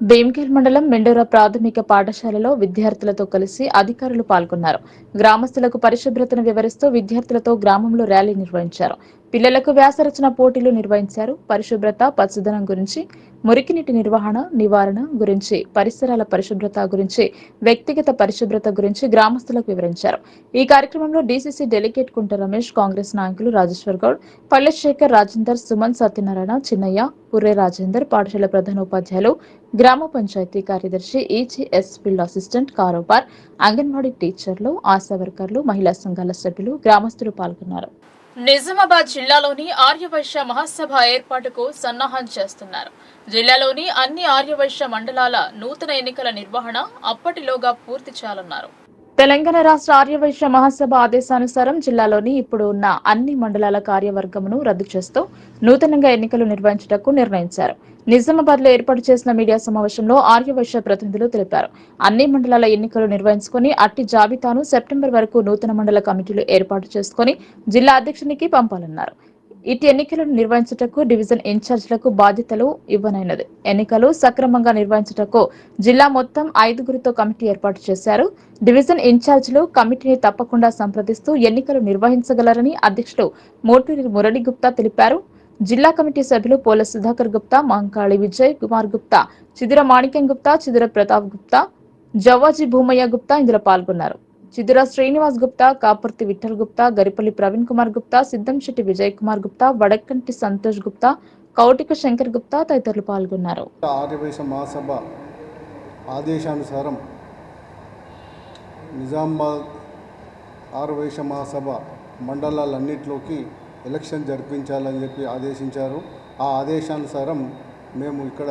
భీమ్గల్ మండలం మెండోరా ప్రాథమిక పాఠశాలలో విద్యార్థులతో కలిసి అధికారులు పాల్గొన్నారు. గ్రామస్తులకు పరిశుభ్రతను వివరిస్తూ విద్యార్థులతో గ్రామంలో ర్యాలీ నిర్వహించారు. పిల్లలకు వ్యాసరచన పోటీలు నిర్వహించారు. పరిశుభ్రత, పచ్చదనం గురించి, మురికినీటి నిర్వహణ, నివారణ గురించి, పరిసరాల పరిశుభ్రత గురించి, వ్యక్తిగత పరిశుభ్రత గురించి గ్రామస్తులకు వివరించారు. ఈ కార్యక్రమంలో డీసీసీ డెలిగేట్ కుంట రమేష్, కాంగ్రెస్ నాయకులు రాజేశ్వర్ గౌడ్, పల్లెశేఖర్, రాజేందర్, సుమన్, సత్యనారాయణ, చిన్నయ్య, పుర్రే రాజేందర్, పాఠశాల ప్రధానోపాధ్యాయులు, గ్రామ పంచాయతీ కార్యదర్శి, ఈజీఎస్ ఫీల్డ్ అసిస్టెంట్, కారోబార్, అంగన్వాడీ టీచర్లు, ఆశా వర్కర్లు, మహిళా సంఘాల సభ్యులు, గ్రామస్తులు పాల్గొన్నారు. నిజామాబాద్ జిల్లాలోని ఆర్యవైశ్య మహాసభ ఏర్పాటుకు సన్నాహం చేస్తున్నారు. జిల్లాలోని అన్ని ఆర్యవైశ్య మండలాల నూతన ఎన్నికల నిర్వహణ అప్పటిలోగా పూర్తి చేయాలన్నారు. తెలంగాణ రాష్ట్ర ఆర్యవైశ్య మహాసభ ఆదేశానుసారం జిల్లాలోని ఇప్పుడు ఉన్న అన్ని మండలాల కార్యవర్గమును రద్దు చేస్తూ నూతనంగా ఎన్నికలు నిర్వహించటకు నిర్ణయించారు. నిజామాబాద్ లో ఏర్పాటు చేసిన మీడియా సమావేశంలో ఆర్యవైశ్య ప్రతినిధులు తెలిపారు. అన్ని మండలాల ఎన్నికలు నిర్వహించుకుని అట్టి జాబితాను సెప్టెంబర్ వరకు నూతన మండల కమిటీలు ఏర్పాటు చేసుకుని జిల్లా అధ్యక్షునికి పంపాలన్నారు. ఇటు ఎన్నికలను నిర్వహించుటకు డివిజన్ ఇన్ఛార్జీలకు బాధ్యతలు ఇవ్వనైనది. ఎన్నికలు సక్రమంగా నిర్వహించుటకు జిల్లా మొత్తం 5గురితో కమిటీ ఏర్పాటు చేశారు. డివిజన్ ఇన్ఛార్జీలు కమిటీని తప్పకుండా సంప్రదిస్తూ ఎన్నికలు నిర్వహించగలరని అధ్యక్షులు మోటూరి మురళి గుప్తా తెలిపారు. జిల్లా కమిటీ సభ్యులు పోల సుధాకర్ గుప్తా, మాంకాళి విజయ్ కుమార్ గుప్తా, చిదుర మాణిక్యం గుప్తా, చిదుర ప్రతాప్ గుప్తా, జవ్వాజీ భూమయ్య గుప్తా ఇందులో పాల్గొన్నారు. చిదుర శ్రీనివాస్ గుప్తా, కాపర్తి విఠల్ గుప్తా, గరిపల్లి ప్రవీణ్ కుమార్ గుప్తా, సిద్దంశెట్టి విజయ్ కుమార్ గుప్తా, వడకంటి సంతోష్ గుప్తా, కౌటిక శంకర్ గుప్తా తదితరులు పాల్గొన్నారు. ఆర్యవైశ్య మహాసభ ఆదేశానుసారం నిజామాబాద్ ఆర్యవైశ్య మహాసభ మండలాలన్నింటిలోకి ఎలక్షన్ జరిపించాలని చెప్పి ఆదేశించారు. ఆ ఆదేశానుసారం మేము ఇక్కడ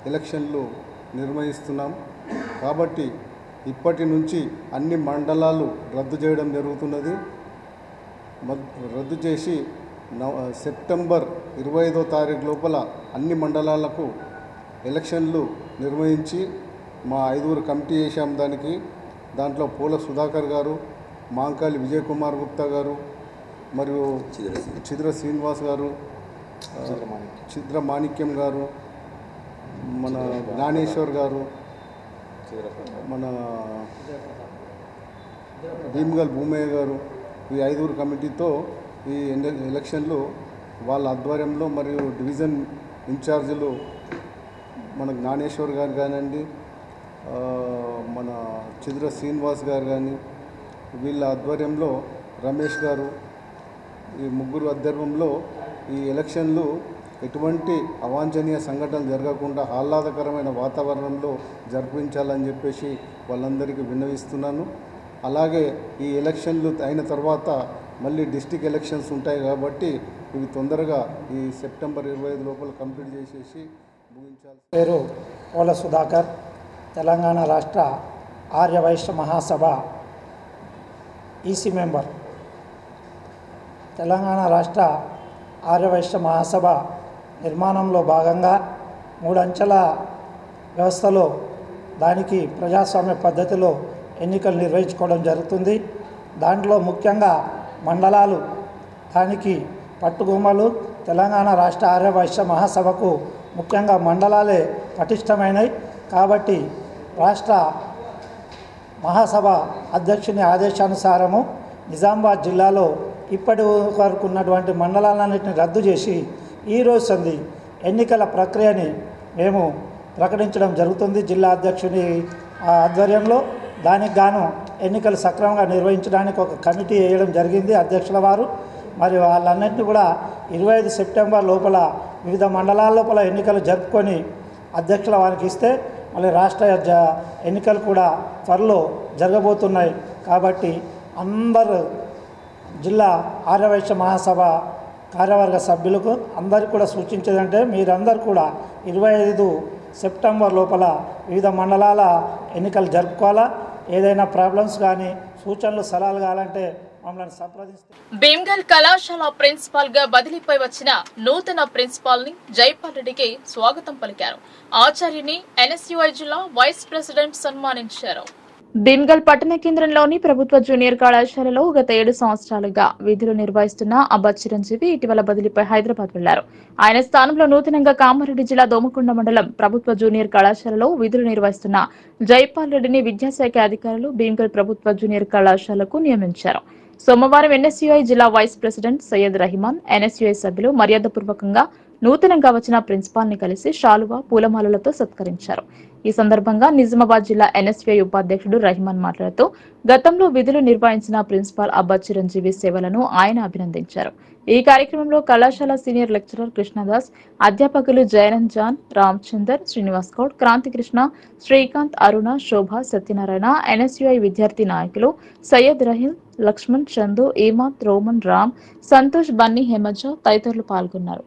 ఎలక్షన్లు నిర్వహిస్తున్నాం. కాబట్టి ఇప్పటి నుంచి అన్ని మండలాలు రద్దు చేయడం జరుగుతున్నది. రద్దు చేసి సెప్టెంబర్ 25వ తారీఖు లోపల అన్ని మండలాలకు ఎలక్షన్లు నిర్వహించి మా 5గురు కమిటీ చేశాం. దాంట్లో పోల సుధాకర్ గారు, మాంకాళి విజయ్ కుమార్ గుప్తా గారు, మరియు చిద్ర శ్రీనివాస్ గారు, చిద్ర మాణిక్యం గారు, మన జ్ఞానేశ్వర్ గారు, మన భీమ్గల్ భూమయ్య గారు, ఈ 5 కమిటీతో ఈ ఎలక్షన్లు వాళ్ళ ఆధ్వర్యంలో మరియు డివిజన్ ఇన్ఛార్జీలు మన జ్ఞానేశ్వర్ గారు కానివ్వండి, మన చిద్ర శ్రీనివాస్ గారు కానీ, వీళ్ళ ఆధ్వర్యంలో రమేష్ గారు, ఈ ముగ్గురు ఆధ్వర్యంలో ఈ ఎలక్షన్లు ఎటువంటి అవాంఛనీయ సంఘటనలు జరగకుండా ఆహ్లాదకరమైన వాతావరణంలో జరిపించాలని చెప్పేసి వాళ్ళందరికీ విన్నవిస్తున్నాను. అలాగే ఈ ఎలక్షన్లు అయిన తర్వాత మళ్ళీ డిస్టిక్ ఎలక్షన్స్ ఉంటాయి కాబట్టి ఇవి తొందరగా ఈ సెప్టెంబర్ 25 లోపల కంప్లీట్ చేసేసి ముగించాలి. పేరు పోల సుధాకర్, తెలంగాణ రాష్ట్ర ఆర్యవైశ్య మహాసభ ఈసీ మెంబర్. తెలంగాణ రాష్ట్ర ఆర్యవైశ్య మహాసభ నిర్మాణంలో భాగంగా 3 అంచెల వ్యవస్థలో దానికి ప్రజాస్వామ్య పద్ధతిలో ఎన్నికలు నిర్వహించుకోవడం జరుగుతుంది. దాంట్లో ముఖ్యంగా మండలాలు దానికి పట్టుగొమ్మలు. తెలంగాణ రాష్ట్ర ఆర్యవైశ్య మహాసభకు ముఖ్యంగా మండలాలే పటిష్టమైనవి కాబట్టి రాష్ట్ర మహాసభ అధ్యక్షుని ఆదేశానుసారము నిజామాబాద్ జిల్లాలో ఇప్పటి వరకు ఉన్నటువంటి మండలాలన్నింటినీ రద్దు చేసి ఈరోజు సంది ఎన్నికల ప్రక్రియని మేము ప్రకటించడం జరుగుతుంది జిల్లా అధ్యక్షుని ఆధ్వర్యంలో. దానికి గాను ఎన్నికలు సక్రమంగా నిర్వహించడానికి ఒక కమిటీ వేయడం జరిగింది అధ్యక్షుల వారు. మరి వాళ్ళన్నింటినీ కూడా 25 సెప్టెంబర్ లోపల వివిధ మండలాల లోపల ఎన్నికలు జరుపుకొని అధ్యక్షుల వారికి ఇస్తే మళ్ళీ రాష్ట్ర ఎన్నికలు కూడా త్వరలో జరగబోతున్నాయి. కాబట్టి అందరూ జిల్లా ఆర్యవైశ్య మహాసభ కార్యవర్గ సభ్యులకు అందరికీ కూడా సూచించేదంటే మీరందరూ కూడా 25 సెప్టెంబర్ లోపల వివిధ మండలాల ఎన్నికలు జరుపుకోవాలా. ఏదైనా ప్రాబ్లమ్స్ కానీ సూచనలు సలహాలు కావాలంటే మమ్మల్ని సంప్రదిస్తే. భీమ్గల్ కళాశాల ప్రిన్సిపాల్ గా బదిలీపై వచ్చిన నూతన ప్రిన్సిపాల్ ని జైపాల్ రెడ్డికి స్వాగతం పలికారు. ఆచార్యుని ఎన్ఎస్యుఐ జిల్లా వైస్ ప్రెసిడెంట్ సన్మానించారు. భీమ్గల్ పట్టణ కేంద్రంలోని ప్రభుత్వ జూనియర్ కళాశాలలో గత 7 సంవత్సరాలుగా విధులు నిర్వహిస్తున్న అబ్బా చిరంజీవి ఇటీవల బదిలీపై హైదరాబాద్ వెళ్లారు. ఆయన స్థానంలో నూతనంగా కామారెడ్డి జిల్లా దోమకొండ మండలం ప్రభుత్వ జూనియర్ కళాశాలలో విధులు నిర్వహిస్తున్న జైపాల్ రెడ్డిని విద్యాశాఖ అధికారులు భీమ్గల్ ప్రభుత్వ జూనియర్ కళాశాలకు నియమించారు. సోమవారం ఎన్ఎస్యుఐ జిల్లా vice president Syed Rahiman, NSUI సభ్యులు మర్యాదపూర్వకంగా నూతనంగా వచ్చిన ప్రిన్సిపాల్ ని కలిసి శాలువా పూలమాలలతో సత్కరించారు. ఈ సందర్భంగా నిజామాబాద్ జిల్లా ఎన్ఎస్యుఐ ఉపాధ్యక్షుడు రహిమాన్ మాట్లాడుతూ గతంలో విధులు నిర్వహించిన ప్రిన్సిపాల్ అబ్బా చిరంజీవి సేవలను ఆయన అభినందించారు. ఈ కార్యక్రమంలో కళాశాల సీనియర్ లెక్చరర్ కృష్ణదాస్, అధ్యాపకులు జయనంద్ జాన్, రామచందర్, శ్రీనివాస్ గౌడ్, క్రాంతికృష్ణ, శ్రీకాంత్, అరుణ, శోభ, సత్యనారాయణ, ఎన్ఎస్యుఐ విద్యార్థి నాయకులు సయ్యద్ రహీం, లక్ష్మణ్, చందు, ఈమాత్, రోమన్, రామ్, సంతోష్, బన్నీ, హేమజ తదితరులు పాల్గొన్నారు.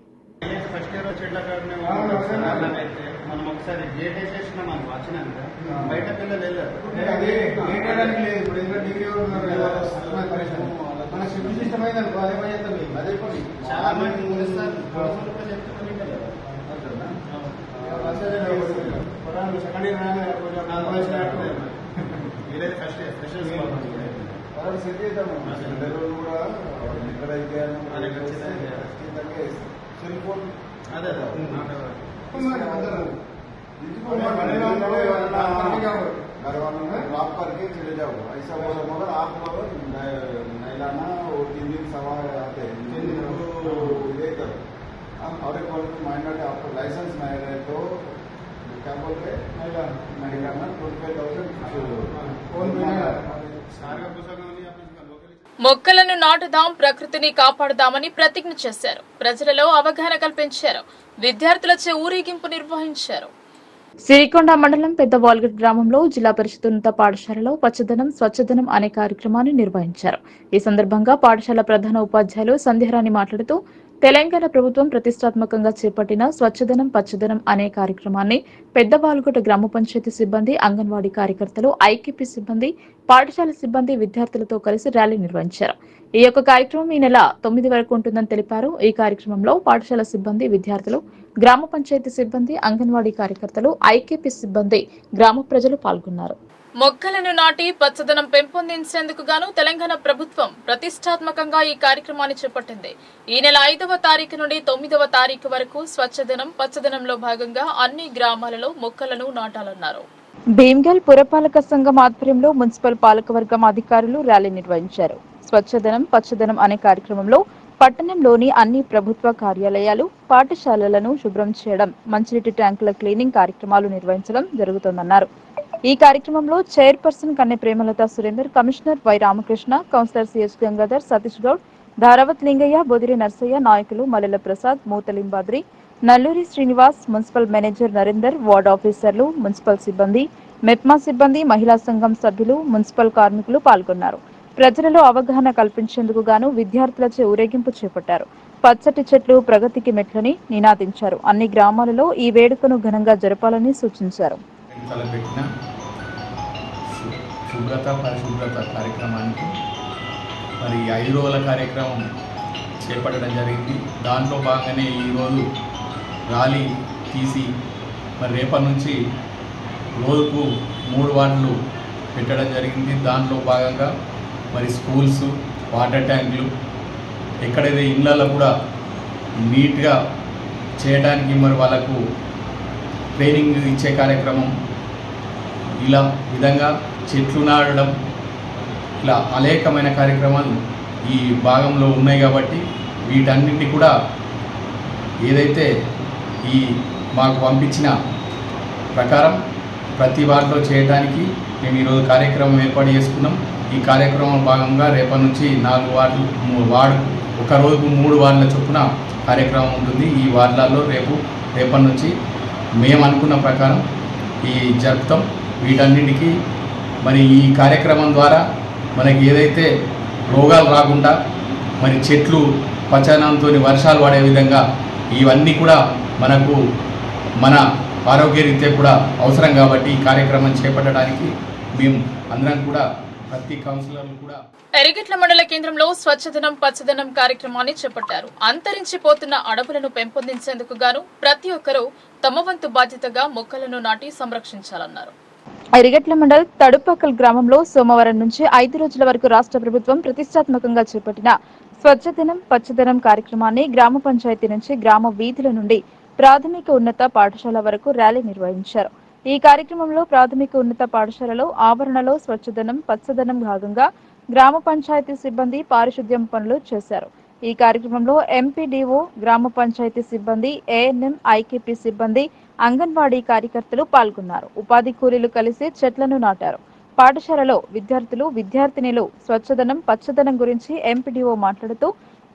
బయట పిల్లలు వెళ్ళారు మన షిఫ్ట్ సిస్టమ్ అయిందనుకో అదే పని చేస్తాం. అదే పని చాలా మంది సెకండ్ ఇయర్ మీరైతే ఫస్ట్ ఇయర్ ఫ్రెషర్స్ సెట్ చేద్దాము. కూడా ఎక్కడైతే సెల్ ఫోన్ అదే ड्रॉप करके चले जाओ. ऐसा बोला मगर आप लोग नहीं लाना. वो 3 दिन सवा आते हैं लेकर और एक माइनर आपको लाइसेंस नहीं रहे तो क्या बोल रहे नहीं लाना. 25,000 మొక్కలను నాటుదాం, ప్రకృతిని కాపాడుదామని ప్రతిజ్ఞ చేశారు. ప్రజలలో అవగాహన కల్పించారు. విద్యార్థులచే ఊరేగింపు నిర్వహించారు. సిరికొండ మండలం పెద్ద వాల్గట్ గ్రామంలో జిల్లా పరిషత్ ఉన్నత పాఠశాలలో పచ్చదనం స్వచ్ఛదనం అనే కార్యక్రమాన్ని నిర్వహించారు. ఈ సందర్భంగా పాఠశాల ప్రధాన ఉపాధ్యాయులు సంధ్యారాణి మాట్లాడుతూ తెలంగాణ ప్రభుత్వం ప్రతిష్టాత్మకంగా చేపట్టిన స్వచ్ఛదనం పచ్చదనం అనే కార్యక్రమాన్ని పెద్ద వాల్గట్ గ్రామ పంచాయతీ సిబ్బంది, అంగన్వాడీ కార్యకర్తలు, ఐకేపీ సిబ్బంది, పాఠశాల సిబ్బంది విద్యార్థులతో కలిసి ర్యాలీ నిర్వహించారు. ఈ యొక్క కార్యక్రమం ఈ నెల 9 వరకు ఉంటుందని తెలిపారు. ఈ కార్యక్రమంలో పాఠశాల సిబ్బంది, విద్యార్థులు, గ్రామ పంచాయతీ సిబ్బంది, అంగన్వాడీ కార్యకర్తలు, ఐకేపీ సిబ్బంది, గ్రామ ప్రజలు పాల్గొన్నారు. మొక్కలను నాటి పచ్చదనం పెంపొందించేందుకు గాను తెలంగాణ ప్రభుత్వం ప్రతిష్టాత్మకంగా ఈ కార్యక్రమాన్ని చేపట్టింది. ఈ నెల 5వ తారీఖు నుండి 9వ తారీఖు వరకు స్వచ్ఛదనం పచ్చదనంలో భాగంగా అన్ని గ్రామాలలో మొక్కలను నాటాలన్నారు. భీమ్గల్ పురపాలక సంఘం ఆధ్వర్యంలో మున్సిపల్ పాలకవర్గం అధికారులు ర్యాలీ నిర్వహించారు. స్వచ్ఛదనం పచ్చదనం అనే కార్యక్రమంలో పట్టణంలోని అన్ని ప్రభుత్వ కార్యాలయాలు, పాఠశాలలను శుభ్రం చేయడం, మంచినీటి ట్యాంకుల క్లీనింగ్ కార్యక్రమాలు నిర్వహించడం జరుగుతోందన్నారు. ఈ కార్యక్రమంలో chairperson Kanne Premalatha Surender, commissioner Y Ramakrishna, councillor CS Gangadhar, Satish Goud, Dharavath Lingaiah, Bodiri Narsaiah, నాయకులు Mallela Prasad, Muthalimbadri, Nalluri Srinivas, municipal manager Narender, ward ఆఫీసర్లు, మున్సిపల్ సిబ్బంది, మెప్మా సిబ్బంది, మహిళా సంఘం సభ్యులు, మున్సిపల్ కార్మికులు పాల్గొన్నారు. ప్రజలలో అవగాహన కల్పించేందుకు గాను విద్యార్థులచే ఊరేగింపు చేపట్టారు. పచ్చటి చెట్లు ప్రగతికి మెట్లని నినాదించారు. అన్ని గ్రామాలలో ఈ వేడుకను ఘనంగా జరపాలని సూచించారు. శుభ్రత పరిశుభ్రత కార్యక్రమానికి మరి 5 రోజుల కార్యక్రమం చేపట్టడం జరిగింది. దాంట్లో భాగంగానే ఈరోజు ర్యాలీ తీసి మరి రేపటి నుంచి రోజుకు 3 వార్డులు పెట్టడం జరిగింది. దాంట్లో భాగంగా మరి స్కూల్స్, వాటర్ ట్యాంకులు, ఎక్కడైతే ఇళ్లలో కూడా నీట్గా చేయడానికి మరి వాళ్ళకు ట్రైనింగ్ ఇచ్చే కార్యక్రమం, ఇలా విధంగా చెట్లు నాటడం, ఇలా అనేకమైన కార్యక్రమాలు ఈ భాగంలో ఉన్నాయి. కాబట్టి వీటన్నింటినీ కూడా ఏదైతే ఈ మాకు పంపించిన ప్రకారం ప్రతి వార్డులో చేయడానికి మేము ఈరోజు కార్యక్రమం ఏర్పాటు చేసుకున్నాం. ఈ కార్యక్రమం భాగంగా రేపటి నుంచి 4 వార్డు ఒక రోజుకు 3 వార్డుల చొప్పున కార్యక్రమం ఉంటుంది. ఈ వార్డులలో రేపటి నుంచి మేము అనుకున్న ప్రకారం ఈ జరుపుతాం. వీటన్నింటికి మరి ఈ కార్యక్రమం ద్వారా మనకి ఏదైతే రోగాలు రాకుండా మరి చెట్లు పచ్చదనంతో వర్షాలు పడే విధంగా ఇవన్నీ కూడా మనకు మన ఆరోగ్యరీత్యా కూడా అవసరం. కాబట్టి ఈ కార్యక్రమం చేపట్టడానికి మేము అందరం కూడా ప్రతి కౌన్సిలర్లు కూడా ఎరిగట్ల మండల కేంద్రంలో స్వచ్ఛదనం పచ్చదనం కార్యక్రమాన్ని చేపట్టారు. అంతరించిపోతున్న అడవులను పెంపొందించేందుకు గాను ప్రతి ఒక్కరూ తమ వంతు బాధ్యతగా మొక్కలను నాటి సంరక్షించాలన్నారు. ఎరిగట్ల మండల్ తడుపకల్ గ్రామంలో సోమవారం నుంచి 5 రోజుల వరకు రాష్ట్ర ప్రభుత్వం ప్రతిష్టాత్మకంగా చేపట్టిన స్వచ్ఛదనం పచ్చదనం కార్యక్రమాన్ని గ్రామ పంచాయతీ నుంచి గ్రామ వీధుల నుండి ప్రాథమిక ఉన్నత పాఠశాల వరకు ర్యాలీ నిర్వహించారు. ఈ కార్యక్రమంలో ప్రాథమిక ఉన్నత పాఠశాలలో ఆవరణలో స్వచ్ఛదనం పచ్చదనం భాగంగా గ్రామ పంచాయతీ సిబ్బంది పారిశుద్ధ్యం పనులు చేశారు. ఈ కార్యక్రమంలో ఎంపీడీఓ, గ్రామ పంచాయతీ సిబ్బంది, ఏఎన్ఎం, ఐకేపీ సిబ్బంది, అంగన్వాడీ కార్యకర్తలు పాల్గొన్నారు. ఉపాధి కూలీలు కలిసి చెట్లను నాటారు. పాఠశాలలో విద్యార్థులు, విద్యార్థినిలు స్వచ్ఛదనం పచ్చదనం గురించి ఎంపీడీఓ మాట్లాడుతూ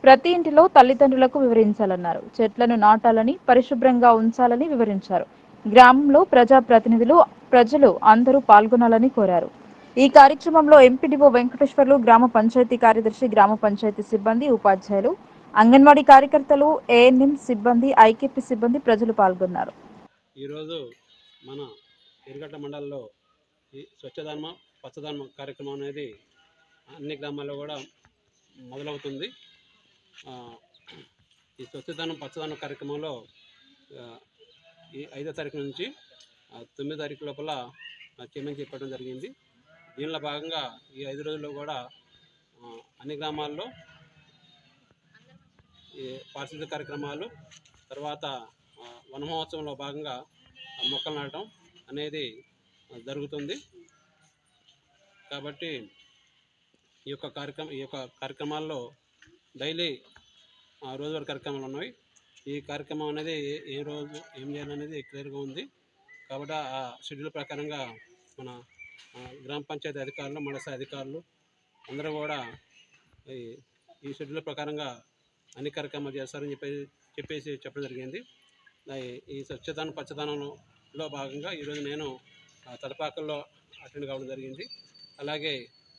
ప్రతి ఇంటిలో తల్లిదండ్రులకు వివరించాలన్నారు. చెట్లను నాటాలని, పరిశుభ్రంగా ఉంచాలని వివరించారు. గ్రామంలో ప్రజాప్రతినిధులు, ప్రజలు అందరూ పాల్గొనాలని కోరారు. ఈ కార్యక్రమంలో ఎంపీడీఓ వెంకటేశ్వర్లు, గ్రామ పంచాయతీ కార్యదర్శి, గ్రామ పంచాయతీ సిబ్బంది, ఉపాధ్యాయులు, అంగన్వాడీ కార్యకర్తలు, ఏఎన్ఎం సిబ్బంది, ఐకేపీ సిబ్బంది, ప్రజలు పాల్గొన్నారు. ఈరోజు మన ఎరిగట్ల మండలంలో ఈ స్వచ్ఛదనం పచ్చదనం కార్యక్రమం అనేది అన్ని గ్రామాల్లో కూడా మొదలవుతుంది. ఈ స్వచ్ఛదనం పచ్చదనం కార్యక్రమంలో ఈ 5వ తారీఖు నుంచి 9వ తారీఖు లోపల చేయమని చెప్పడం జరిగింది. దీనిలో భాగంగా ఈ 5 రోజుల్లో కూడా అన్ని గ్రామాల్లో ఈ పారిశుద్ధ్య కార్యక్రమాలు, తర్వాత వన మహోత్సవంలో భాగంగా మొక్కలు నాటడం అనేది జరుగుతుంది. కాబట్టి ఈ యొక్క కార్యక్రమాల్లో డైలీ రోజువారీ కార్యక్రమాలు ఉన్నాయి. ఈ కార్యక్రమం అనేది ఏ రోజు ఏం చేయాలనేది క్లియర్గా ఉంది. కాబట్టి ఆ షెడ్యూల్ ప్రకారంగా మన గ్రామ పంచాయతీ అధికారులు, మండల అధికారులు అందరూ కూడా ఈ షెడ్యూల్ ప్రకారంగా అన్ని కార్యక్రమాలు చేస్తారని చెప్పేసి చెప్పడం జరిగింది. ఈ స్వచ్ఛదనం పచ్చదనంలో భాగంగా ఈరోజు నేను తలపాకల్లో అటెండ్ కావడం జరిగింది. అలాగే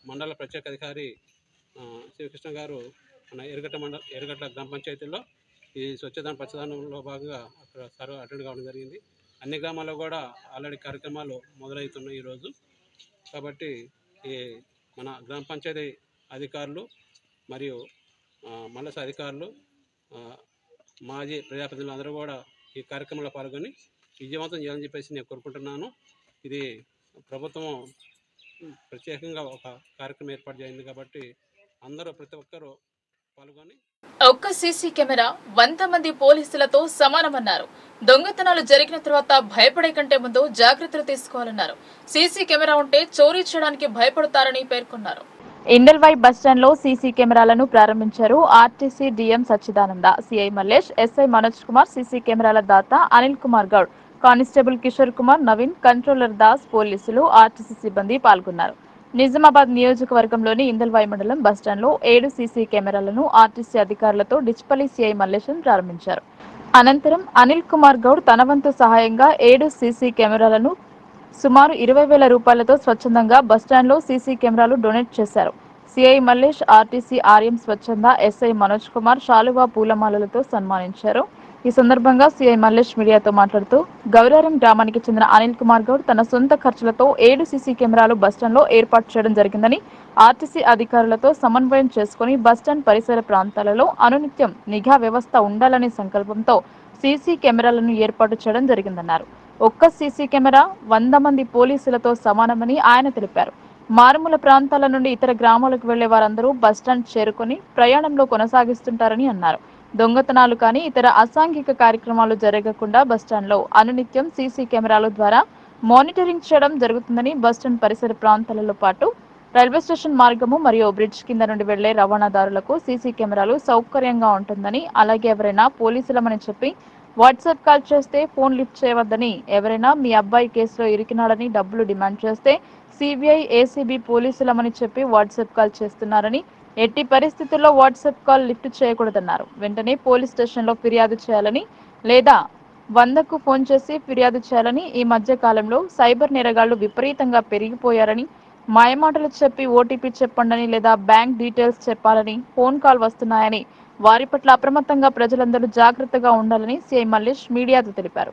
మండల ప్రత్యేక అధికారి శ్రీకృష్ణ గారు మన ఎరగట్ల గ్రామ పంచాయతీలో ఈ స్వచ్ఛదనం పచ్చదనంలో భాగంగా అక్కడ సార్ అటెండ్ కావడం జరిగింది. అన్ని గ్రామాల్లో కూడా ఆల్రెడీ కార్యక్రమాలు మొదలవుతున్నాయి ఈరోజు. కాబట్టి ఈ మన గ్రామ పంచాయతీ అధికారులు మరియు మండల అధికారులు, మాజీ ప్రజాప్రతినిధులు అందరూ కూడా ఈ కార్యక్రమంలో పాల్గొని విజయవంతం చేయాలని చెప్పేసి నేను కోరుకుంటున్నాను. ఇది ప్రభుత్వం ప్రత్యేకంగా ఒక కార్యక్రమం ఏర్పాటు చేయింది కాబట్టి అందరూ ప్రతి ఒక్కరూ పాల్గొని ఒక్క సీసీ కెమెరా 100 మంది పోలీసులతో సమానమన్నారు. దొంగతనాలు జరిగిన తర్వాత భయపడే కంటే ముందు జాగ్రత్తలు తీసుకోవాలన్నారు. సీసీ కెమెరా ఉంటే చోరీ చేయడానికి భయపడతారని పేర్కొన్నారు. ఇండల్వాయి బస్టాండ్ లో సీసీ కెమెరాలను ప్రారంభించారు RTC DM Sachchidananda. CI Mallesh, SI Manoj Kumar, CC కెమెరాల దాత అనిల్ కుమార్ గౌడ్, కానిస్టేబుల్ కిషోర్ కుమార్, నవీన్, కంట్రోలర్ దాస్, పోలీసులు, ఆర్టీసీ సిబ్బంది పాల్గొన్నారు. నిజామాబాద్ నియోజకవర్గంలోని ఇందల్వాయి మండలం బస్టాండ్ లో 7 సీసీ కెమెరాలను ఆర్టీసీ అధికారులతో డిచ్పల్లి సిఐ మల్లేశం ప్రారంభించారు. అనంతరం అనిల్ కుమార్ గౌడ్ తన వంతు సహాయంగా 7 సీసీ కెమెరాలను సుమారు 20,000 రూపాయలతో స్వచ్ఛందంగా బస్టాండ్లో సీసీ కెమెరాలు డొనేట్ చేశారు. సిఐ మల్లేష్, ఆర్టీసీ ఆర్ఎం స్వచ్ఛంద, ఎస్ఐ మనోజ్ కుమార్ శాలువా పూలమాలలతో సన్మానించారు. ఈ సందర్భంగా సిఐ మల్లేష్ మీడియాతో మాట్లాడుతూ గౌరారం గ్రామానికి చెందిన అనిల్ కుమార్ గౌడ్ తన సొంత ఖర్చులతో 7 సీసీ కెమెరాలు బస్టాండ్లో ఏర్పాటు చేయడం జరిగిందని, ఆర్టీసీ అధికారులతో సమన్వయం చేసుకుని బస్టాండ్ పరిసర ప్రాంతాలలో అనునిత్యం నిఘా వ్యవస్థ ఉండాలనే సంకల్పంతో సీసీ కెమెరాలను ఏర్పాటు చేయడం జరిగిందన్నారు. ఒక్క సీసీ కెమెరా 100 మంది పోలీసులతో సమానమని ఆయన తెలిపారు. మారుమూల ప్రాంతాల నుండి ఇతర గ్రామాలకు వెళ్లే వారందరూ బస్టాండ్ చేరుకుని ప్రయాణంలో కొనసాగిస్తుంటారని అన్నారు. దొంగతనాలు కానీ ఇతర అసాంఘిక కార్యక్రమాలు జరగకుండా బస్టాండ్లో అనునిత్యం సీసీ కెమెరాల ద్వారా మానిటరింగ్ చేయడం జరుగుతుందని, బస్టాండ్ పరిసర ప్రాంతాలలో పాటు రైల్వే స్టేషన్ మార్గము మరియు బ్రిడ్జ్ కింద నుండి వెళ్లే రవాణాదారులకు సీసీ కెమెరాలు సౌకర్యంగా ఉంటుందని, అలాగే ఎవరైనా పోలీసులమని చెప్పి వాట్సాప్ కాల్ చేస్తే ఫోన్ లిఫ్ట్ చేయవద్దని, ఎవరైనా మీ అబ్బాయి కేసులో ఇరికినాడని డబ్బులు డిమాండ్ చేస్తే సిబిఐ, ఏసీబీ పోలీసులమని చెప్పి వాట్సాప్ కాల్ చేస్తున్నారని, ఎట్టి పరిస్థితుల్లో వాట్సాప్ కాల్ లిఫ్ట్ చేయకూడదన్నారు. వెంటనే పోలీస్ స్టేషన్లో ఫిర్యాదు చేయాలని లేదా 100కు ఫోన్ చేసి ఫిర్యాదు చేయాలని. ఈ మధ్య కాలంలో సైబర్ నేరగాళ్లు విపరీతంగా పెరిగిపోయారని, మాయమాటలు చెప్పి ఓటీపీ చెప్పండని లేదా బ్యాంక్ డీటెయిల్స్ చెప్పాలని ఫోన్ కాల్ వస్తున్నాయని, వారి పట్ల అప్రమత్తంగా ప్రజలందరూ జాగ్రత్తగా ఉండాలని సిఐ మల్లేష్ మీడియాతో తెలిపారు.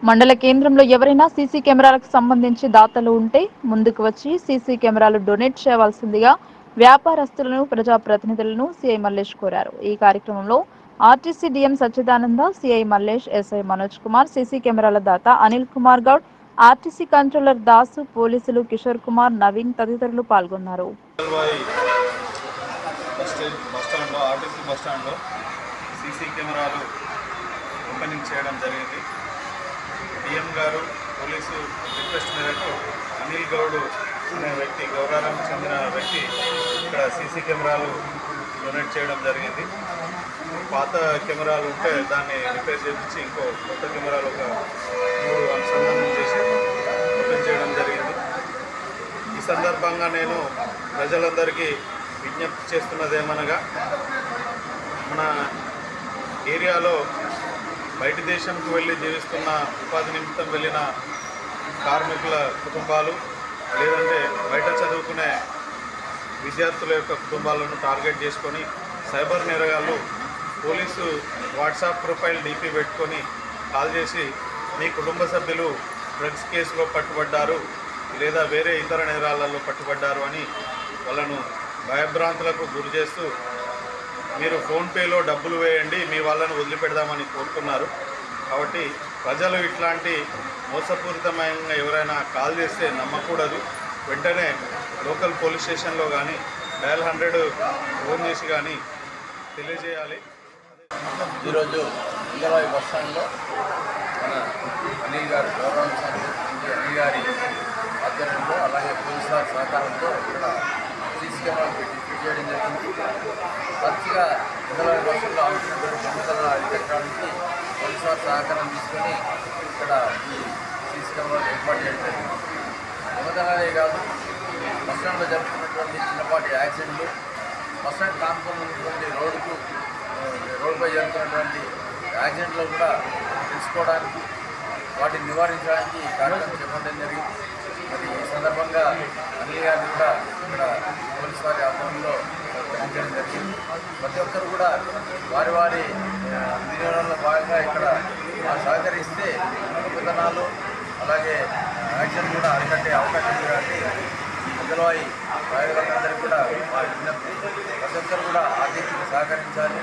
మండల కేంద్రంలో ఎవరైనా సీసీ కెమెరాలకు సంబంధించి దాతలు ఉంటే ముందుకు వచ్చి సీసీ కెమెరాలు డొనేట్ చేయవలసిందిగా వ్యాపారస్తులను, ప్రజాప్రతినిధులను సిఐ మల్లేష్ కోరారు. ఈ కార్యక్రమంలో RTC DM Sachchidananda, CI Mallesh, SI Manoj Kumar, CC కెమెరాల దాత అనిల్ కుమార్ గౌడ్, ఆర్టీసీ కంట్రోలర్ దాసు, పోలీసులు కిషోర్ కుమార్, నవీన్ తదితరులు పాల్గొన్నారు. ఆర్టీసీ బస్టాండ్లో సీసీ కెమెరాలు ఓపెనింగ్ చేయడం జరిగింది. డిఎం గారు పోలీసు రిక్వెస్ట్ మేరకు అనిల్ గౌడ్ అనే వ్యక్తి, గౌరారం చెందిన వ్యక్తి ఇక్కడ సీసీ కెమెరాలు డొనేట్ చేయడం జరిగింది. పాత కెమెరాలు ఉంటే దాన్ని రిపేర్ చేయించి ఇంకో కొత్త కెమెరాలు ఒక 3 అనుసంధానం చేసి ఓపెన్ చేయడం జరిగింది. ఈ సందర్భంగా నేను ప్రజలందరికీ విజ్ఞప్తి చేస్తున్నదేమనగా, మన ఏరియాలో బయటి దేశంకు వెళ్ళి జీవిస్తున్న ఉపాధి నిమిత్తం వెళ్ళిన కార్మికుల కుటుంబాలు, లేదంటే బయట చదువుకునే విద్యార్థుల యొక్క కుటుంబాలను టార్గెట్ చేసుకొని సైబర్ నేరగాళ్ళు పోలీసు వాట్సాప్ ప్రొఫైల్ డీపీ పెట్టుకొని కాల్ చేసి మీ కుటుంబ సభ్యులు డ్రగ్స్ కేసులో పట్టుబడ్డారు లేదా వేరే ఇతర నేరాలలో పట్టుబడ్డారు అని వాళ్ళను భయభ్రాంతులకు గురి చేస్తూ మీరు ఫోన్పేలో డబ్బులు వేయండి, మీ వాళ్ళను వదిలిపెడదామని కోరుతున్నారు. కాబట్టి ప్రజలు ఇట్లాంటి మోసపూరితమైన ఎవరైనా కాల్ చేస్తే నమ్మకూడదు. వెంటనే లోకల్ పోలీస్ స్టేషన్లో కానీ డయల్ 100 ఫోన్ చేసి కానీ తెలియజేయాలి. ఈరోజు ఇందల్వాయి బస్టాండ్లో మన అనిల్ గారు, గౌరవం అనిల్ గారి ఆధ్వర్యంలో, అలాగే పోలీసు వారి సహకారంతో ఇక్కడ సీసీ కెమెరాలు పెట్టి ఫిట్ చేయడం జరిగింది. తరచుగా ఇందల్వాయి బస్సుల్లో అవుతున్నటువంటి దొంగతనాలు అరికట్టడానికి పోలీసు వారి సహకారం తీసుకొని ఇక్కడ ఈ సీసీ కెమెరాలు ఏర్పాటు చేయడం జరిగింది. దొంగతనాలే కాదు, బస్టాండ్లో జరుగుతున్నటువంటి చిన్నపాటి యాక్సిడెంట్లు, బస్టాండ్ కానుకొని ఉన్నటువంటి రోడ్డుపై జరుగుతున్నటువంటి యాక్సిడెంట్లు కూడా తెలుసుకోవడానికి, వాటిని నివారించడానికి ఈ కార్యక్రమం చేపట్టడం జరిగింది. మరి ఈ సందర్భంగా అనిల్ గారిని కూడా ఇక్కడ పోలీసు వారి ఆధ్వర్యంలో పనిచేయడం జరిగింది. ప్రతి ఒక్కరు కూడా వారి వారి వినియోగంలో భాగంగా ఇక్కడ సహకరిస్తే దొంగతనాలు అలాగే యాక్సిడెంట్ కూడా అరికట్టే అవకాశం ఉంది. కాబట్టి ఇందల్వాయి ప్రజలందరికీ కూడా మా విజ్ఞప్తి, ప్రతి ఒక్కరు కూడా ఆర్టీసీకి సహకరించాలి.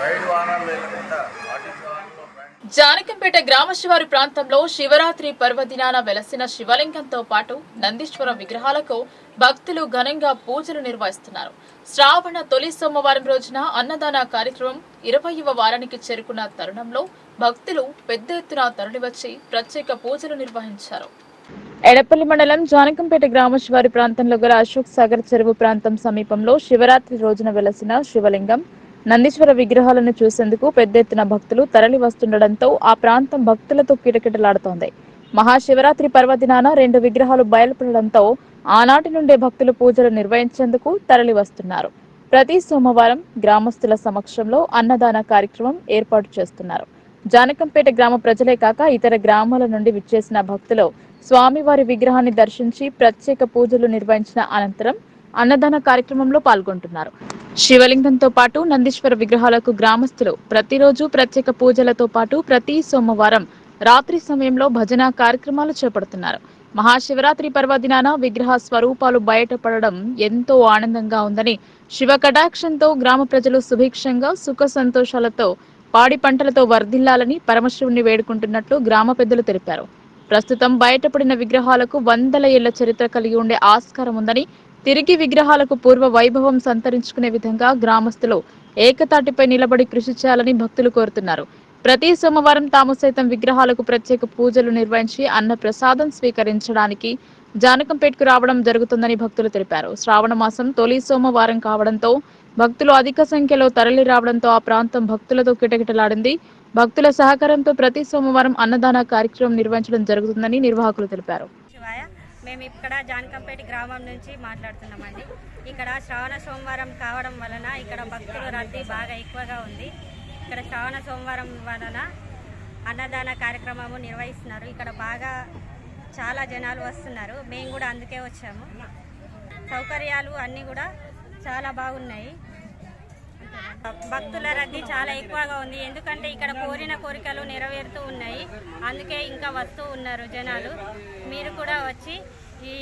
రైలు వాహనాల్లో వెళ్ళకుండా ఆర్టీసీ వాహనాల్లో జానకంపేట గ్రామ శివారు ప్రాంతంలో శివరాత్రి పర్వదినాన వెలసిన శివలింగంతో పాటు నందీశ్వర విగ్రహాలకు భక్తులు ఘనంగా పూజలు నిర్వహిస్తున్నారు. శ్రావణ తొలి సోమవారం రోజున అన్నదాన కార్యక్రమం 20వ వారానికి చేరుకున్న తరుణంలో భక్తులు పెద్ద ఎత్తున తరలివచ్చి ప్రత్యేక పూజలు నిర్వహించారు. ఎడపల్లి మండలం జానకంపేట గ్రామ శివారు ప్రాంతంలో గల అశోక్ సాగర్ చెరువు ప్రాంతం సమీపంలో శివరాత్రి రోజున వెలసిన శివలింగం నందీశ్వర విగ్రహాలను చూసేందుకు పెద్ద ఎత్తున భక్తులు తరలి వస్తుండటంతో ఆ ప్రాంతం భక్తులతో కిటకిటలాడుతోంది. మహాశివరాత్రి పర్వదినాన 2 విగ్రహాలు బయలుపడడంతో ఆనాటి నుండే భక్తులు పూజలు నిర్వహించేందుకు తరలి వస్తున్నారు. ప్రతి సోమవారం గ్రామస్తుల సమక్షంలో అన్నదాన కార్యక్రమం ఏర్పాటు చేస్తున్నారు. జానకంపేట గ్రామ ప్రజలే కాక ఇతర గ్రామాల నుండి విచ్చేసిన భక్తులు స్వామివారి విగ్రహాన్ని దర్శించి ప్రత్యేక పూజలు నిర్వహించిన అనంతరం అన్నదాన కార్యక్రమంలో పాల్గొంటున్నారు. శివలింగంతో పాటు నందీశ్వర విగ్రహాలకు గ్రామస్తులు ప్రతిరోజు ప్రత్యేక పూజలతో పాటు ప్రతి సోమవారం రాత్రి సమయంలో భజన కార్యక్రమాలు చేపడుతున్నారు. మహాశివరాత్రి పర్వదినాన విగ్రహ స్వరూపాలు బయటపడడం ఎంతో ఆనందంగా ఉందని, శివ కటాక్షంతో గ్రామ ప్రజలు సుభిక్షంగా సుఖ సంతోషాలతో పాడి పంటలతో వర్ధిల్లాలని పరమశివుని వేడుకుంటున్నట్లు గ్రామ పెద్దలు తెలిపారు. ప్రస్తుతం బయటపడిన విగ్రహాలకు 100 ఏళ్ల చరిత్ర కలిగి ఉండే ఆస్కారం ఉందని, తిరిగి విగ్రహాలకు పూర్వ వైభవం సంతరించుకునే విధంగా గ్రామస్తులు ఏకతాటిపై నిలబడి కృషి చేయాలని భక్తులు కోరుతున్నారు. ప్రతి సోమవారం తాము సైతం విగ్రహాలకు ప్రత్యేక పూజలు నిర్వహించి అన్న ప్రసాదం స్వీకరించడానికి జానకంపేటకు రావడం జరుగుతుందని భక్తులు తెలిపారు. శ్రావణ మాసం తొలి సోమవారం కావడంతో భక్తులు అధిక సంఖ్యలో తరలి రావడంతో ఆ ప్రాంతం భక్తులతో కిటకిటలాడింది. భక్తుల సహకారంతో ప్రతి సోమవారం అన్నదాన కార్యక్రమం నిర్వహించడం జరుగుతుందని నిర్వాహకులు తెలిపారు. మేము ఇక్కడ జానకంపేట గ్రామం నుంచి మాట్లాడుతున్నామండి. ఇక్కడ శ్రావణ సోమవారం కావడం వలన ఇక్కడ భక్తుల రద్దీ బాగా ఎక్కువగా ఉంది. ఇక్కడ శ్రావణ సోమవారం వలన అన్నదాన కార్యక్రమము నిర్వహిస్తున్నారు. ఇక్కడ బాగా చాలా జనాలు వస్తున్నారు. మేము కూడా అందుకే వచ్చాము. సౌకర్యాలు అన్నీ కూడా చాలా బాగున్నాయి. భక్తుల రద్దీ చాలా ఎక్కువగా ఉంది. ఎందుకంటే ఇక్కడ కోరిన కోరికలు నెరవేరుతూ ఉన్నాయి. అందుకే ఇంకా వస్తూ ఉన్నారు జనాలు. మీరు కూడా వచ్చి ఈ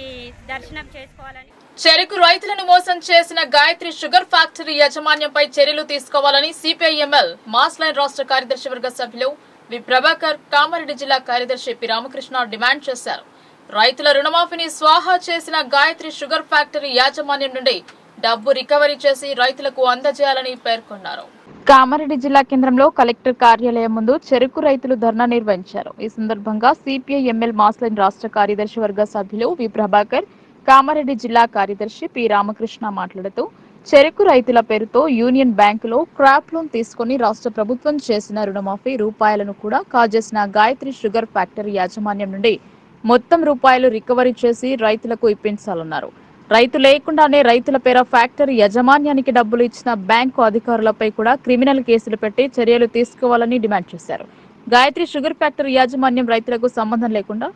దర్శనం చేసుకోవాలని. చెరకు రైతులను మోసం చేసిన గాయత్రి షుగర్ ఫ్యాక్టరీ యాజమాన్యంపై చర్యలు తీసుకోవాలని సిపిఐఎంఎల్ మాస్ లైన్ రాష్ట్ర కార్యదర్శి వర్గ సభ్యులు వి ప్రభాకర్, కామారెడ్డి జిల్లా కార్యదర్శి పి రామకృష్ణ డిమాండ్ చేశారు. రైతుల రుణమాఫీని స్వాహా చేసిన గాయత్రి షుగర్ ఫ్యాక్టరీ యాజమాన్యం నుండి డబ్బు రికవరీ చేసి రైతులకు అందజేయాలని పేర్కొన్నారు. కామారెడ్డి జిల్లా కేంద్రంలో కలెక్టర్ కార్యాలయం ముందు చెరుకు రైతులు ధర్నా నిర్వహించారు. ఈ సందర్భంగా సిపిఐఎంఎల్ మాస్ లైన్ రాష్ట్ర కార్యదర్శి వర్గ సభ్యులు వి ప్రభాకర్, కామారెడ్డి జిల్లా కార్యదర్శి పి రామకృష్ణ మాట్లాడుతూ చెరుకు రైతుల పేరుతో యూనియన్ బ్యాంకులో క్రాప్ లోన్ తీసుకుని రాష్ట్ర ప్రభుత్వం చేసిన రుణమాఫీ రూపాయలను కూడా కాజేసిన గాయత్రి షుగర్ ఫ్యాక్టరీ యాజమాన్యం నుండి మొత్తం రూపాయలు రికవరీ చేసి రైతులకు ఇప్పించాలన్నారు. రైతు లేకుండానే రైతుల పేర ఫ్యాక్టరీ యాజమాన్యానికి డబ్బులు ఇచ్చిన బ్యాంకు అధికారులపై కూడా క్రిమినల్ కేసులు పెట్టి చర్యలు తీసుకోవాలని డిమాండ్ చేశారు. గాయత్రి షుగర్ ఫ్యాక్టరీ యాజమాన్యం రైతులకు సంబంధం లేకుండా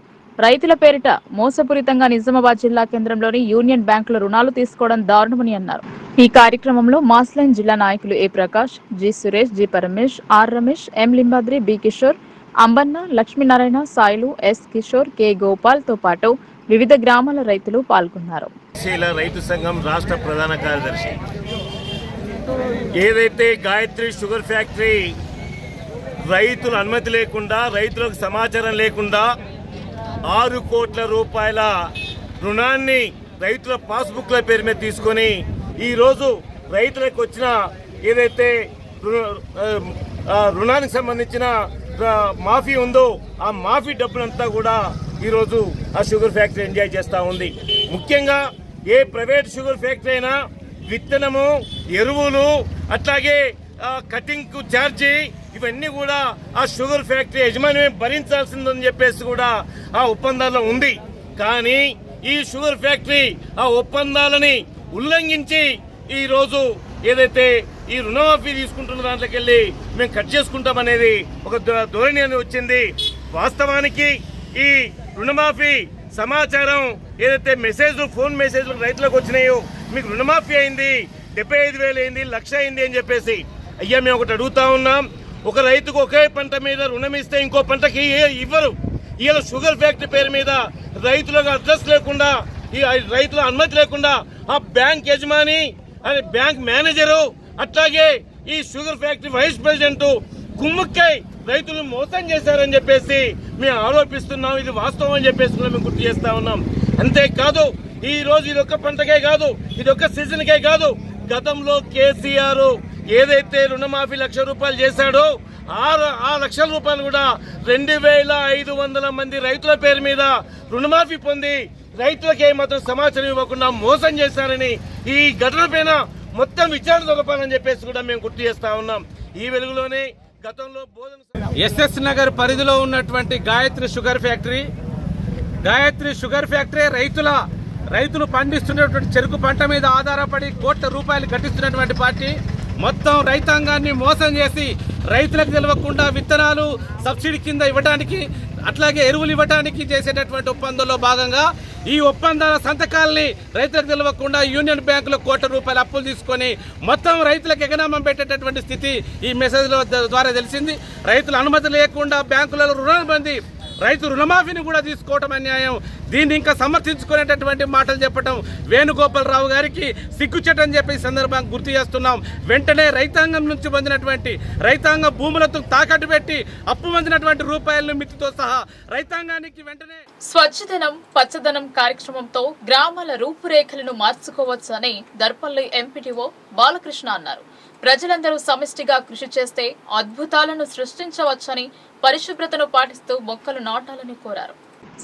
రైతుల పేరిట మోసపూరితంగా నిజామాబాద్ జిల్లా కేంద్రంలోని యూనియన్ బ్యాంకుల రుణాలు తీసుకోవడం దారుణమని అన్నారు. ఈ కార్యక్రమంలో మాస్ లైన్ జిల్లా నాయకులు A Prakash, G Suresh, G Paramesh, R Ramesh, M Limbadri, B Kishore, Ambanna, Lakshminarayana, Sailu, S Kishore, K Gopal తో పాటు వివిధ గ్రామాల రైతులు పాల్గొన్నారు. రైతు సంఘం రాష్ట్ర ప్రధాన కార్యదర్శి. ఏదైతే గాయత్రి షుగర్ ఫ్యాక్టరీ రైతుల అనుమతి లేకుండా, రైతులకు సమాచారం లేకుండా 6 కోట్ల రూపాయల రుణాన్ని రైతుల పాస్బుక్ల పేరు మీద తీసుకొని ఈరోజు రైతులకు వచ్చిన ఏదైతే రుణానికి సంబంధించిన మాఫీ ఉందో ఆ మాఫీ డబ్బులంతా కూడా ఈరోజు ఆ షుగర్ ఫ్యాక్టరీ ఎంజాయ్ చేస్తూ ఉంది. ముఖ్యంగా ఏ ప్రైవేట్ షుగర్ ఫ్యాక్టరీ అయినా విత్తనము, ఎరువులు, అట్లాగే కటింగ్ ఛార్జీ ఇవన్నీ కూడా ఆ షుగర్ ఫ్యాక్టరీ యజమాని భరించాల్సిందని చెప్పేసి కూడా ఆ ఒప్పందాల్లో ఉంది. కానీ ఈ షుగర్ ఫ్యాక్టరీ ఆ ఒప్పందాలని ఉల్లంఘించి ఈరోజు ఏదైతే ఈ రుణమాఫీ తీసుకుంటున్న దాంట్లోకి వెళ్ళి మేము కట్ చేసుకుంటామనేది ఒక ధోరణి అని వచ్చింది. వాస్తవానికి ఈ రుణమాఫీ సమాచారం ఏదైతే మెసేజ్లు, ఫోన్ మెసేజ్లు రైతులకు వచ్చినాయో, మీకు రుణమాఫీ అయింది, 75,000 అయింది, 1,00,000 అయింది అని చెప్పేసి, అయ్యా మేము ఒకటి అడుగుతా ఉన్నాం. ఒక రైతుకు ఒకే పంట మీద రుణం ఇస్తే ఇంకో పంటకి ఇవ్వరు. ఇలా షుగర్ ఫ్యాక్టరీ పేరు మీద రైతులకు అడ్రస్ లేకుండా, ఈ రైతుల అనుమతి లేకుండా ఆ బ్యాంక్ యజమాని, బ్యాంక్ మేనేజరు, అట్లాగే ఈ షుగర్ ఫ్యాక్టరీ వైస్ ప్రెసిడెంట్ కుమ్ముక్కై రైతులు మోసం చేశారని చెప్పేసి మేము ఆరోపిస్తున్నాం. ఇది వాస్తవం అని చెప్పేసి మేము గుర్తు చేస్తా ఉన్నాం. అంతేకాదు ఈ రోజు ఇది ఒక్క పంటకే కాదు, ఇది ఒక్క సీజన్కే కాదు. గతంలో కేసీఆర్ ఏదైతే రుణమాఫీ 1,00,000 రూపాయలు చేశాడో ఆ 1,00,000 రూపాయలు కూడా 2,500 మంది రైతుల పేరు మీద రుణమాఫీ పొంది రైతులకి ఏమాత్రం సమాచారం ఇవ్వకుండా మోసం చేశారని ఈ ఘటన పైన మొత్తం విచారణ జరపాలని చెప్పేసి కూడా మేము గుర్తు చేస్తా ఉన్నాం. ఈ వెలుగులోనే గతంలో ఎస్ఎస్ నగర్ పరిధిలో ఉన్నటువంటి గాయత్రి షుగర్ ఫ్యాక్టరీ రైతులు పండిస్తున్నటువంటి చెరుకు పంట మీద ఆధారపడి కోట్ల రూపాయలు గట్టిస్తున్నటువంటి పార్టీ మొత్తం రైతాంగాన్ని మోసం చేసి రైతులకు తెలియకుండా విత్తనాలు సబ్సిడీ కింద ఇవ్వడానికి అట్లాగే ఎరువులు ఇవ్వడానికి చేసేటటువంటి ఒప్పందంలో భాగంగా ఈ ఒప్పందాల సంతకాలని రైతులకు తెలియకుండా యూనియన్ బ్యాంకులో కోట్ల రూపాయల అప్పులు తీసుకొని మొత్తం రైతులకు ఎగనామం పెట్టేటటువంటి స్థితి ఈ మెసేజ్ల ద్వారా తెలిసింది. రైతుల అనుమతి లేకుండా బ్యాంకులలో రుణాలు పొంది రైతు రుణమాఫీని కూడా తీసుకోవటం అన్యాయం. దీన్ని ఇంకా సమర్థించుకునేటటువంటి మాటలు చెప్పడం వేణుగోపాలరావు గారికి సిగ్గుచేటని చెప్పి సందర్భంగా గుర్తు చేస్తున్నాం. వెంటనే రైతాంగం నుంచి పొందినటువంటి రైతాంగ భూములతో తాకట్టు పెట్టి అప్పు పొందినటువంటి రూపాయల మితితో సహా రైతాంగానికి వెంటనే స్వచ్ఛదనం పచ్చదనం కార్యక్రమంతో గ్రామాల రూపురేఖలను మార్చుకోవచ్చని దర్పల్లి ఎంపీటీఓ బాలకృష్ణ అన్నారు. ప్రజలందరూ సమిష్టిగా కృషి చేస్తే అద్భుతాలను సృష్టించవచ్చని పరిశుభ్రతను పాటిస్తూ మొక్కలు నాటాలని కోరారు.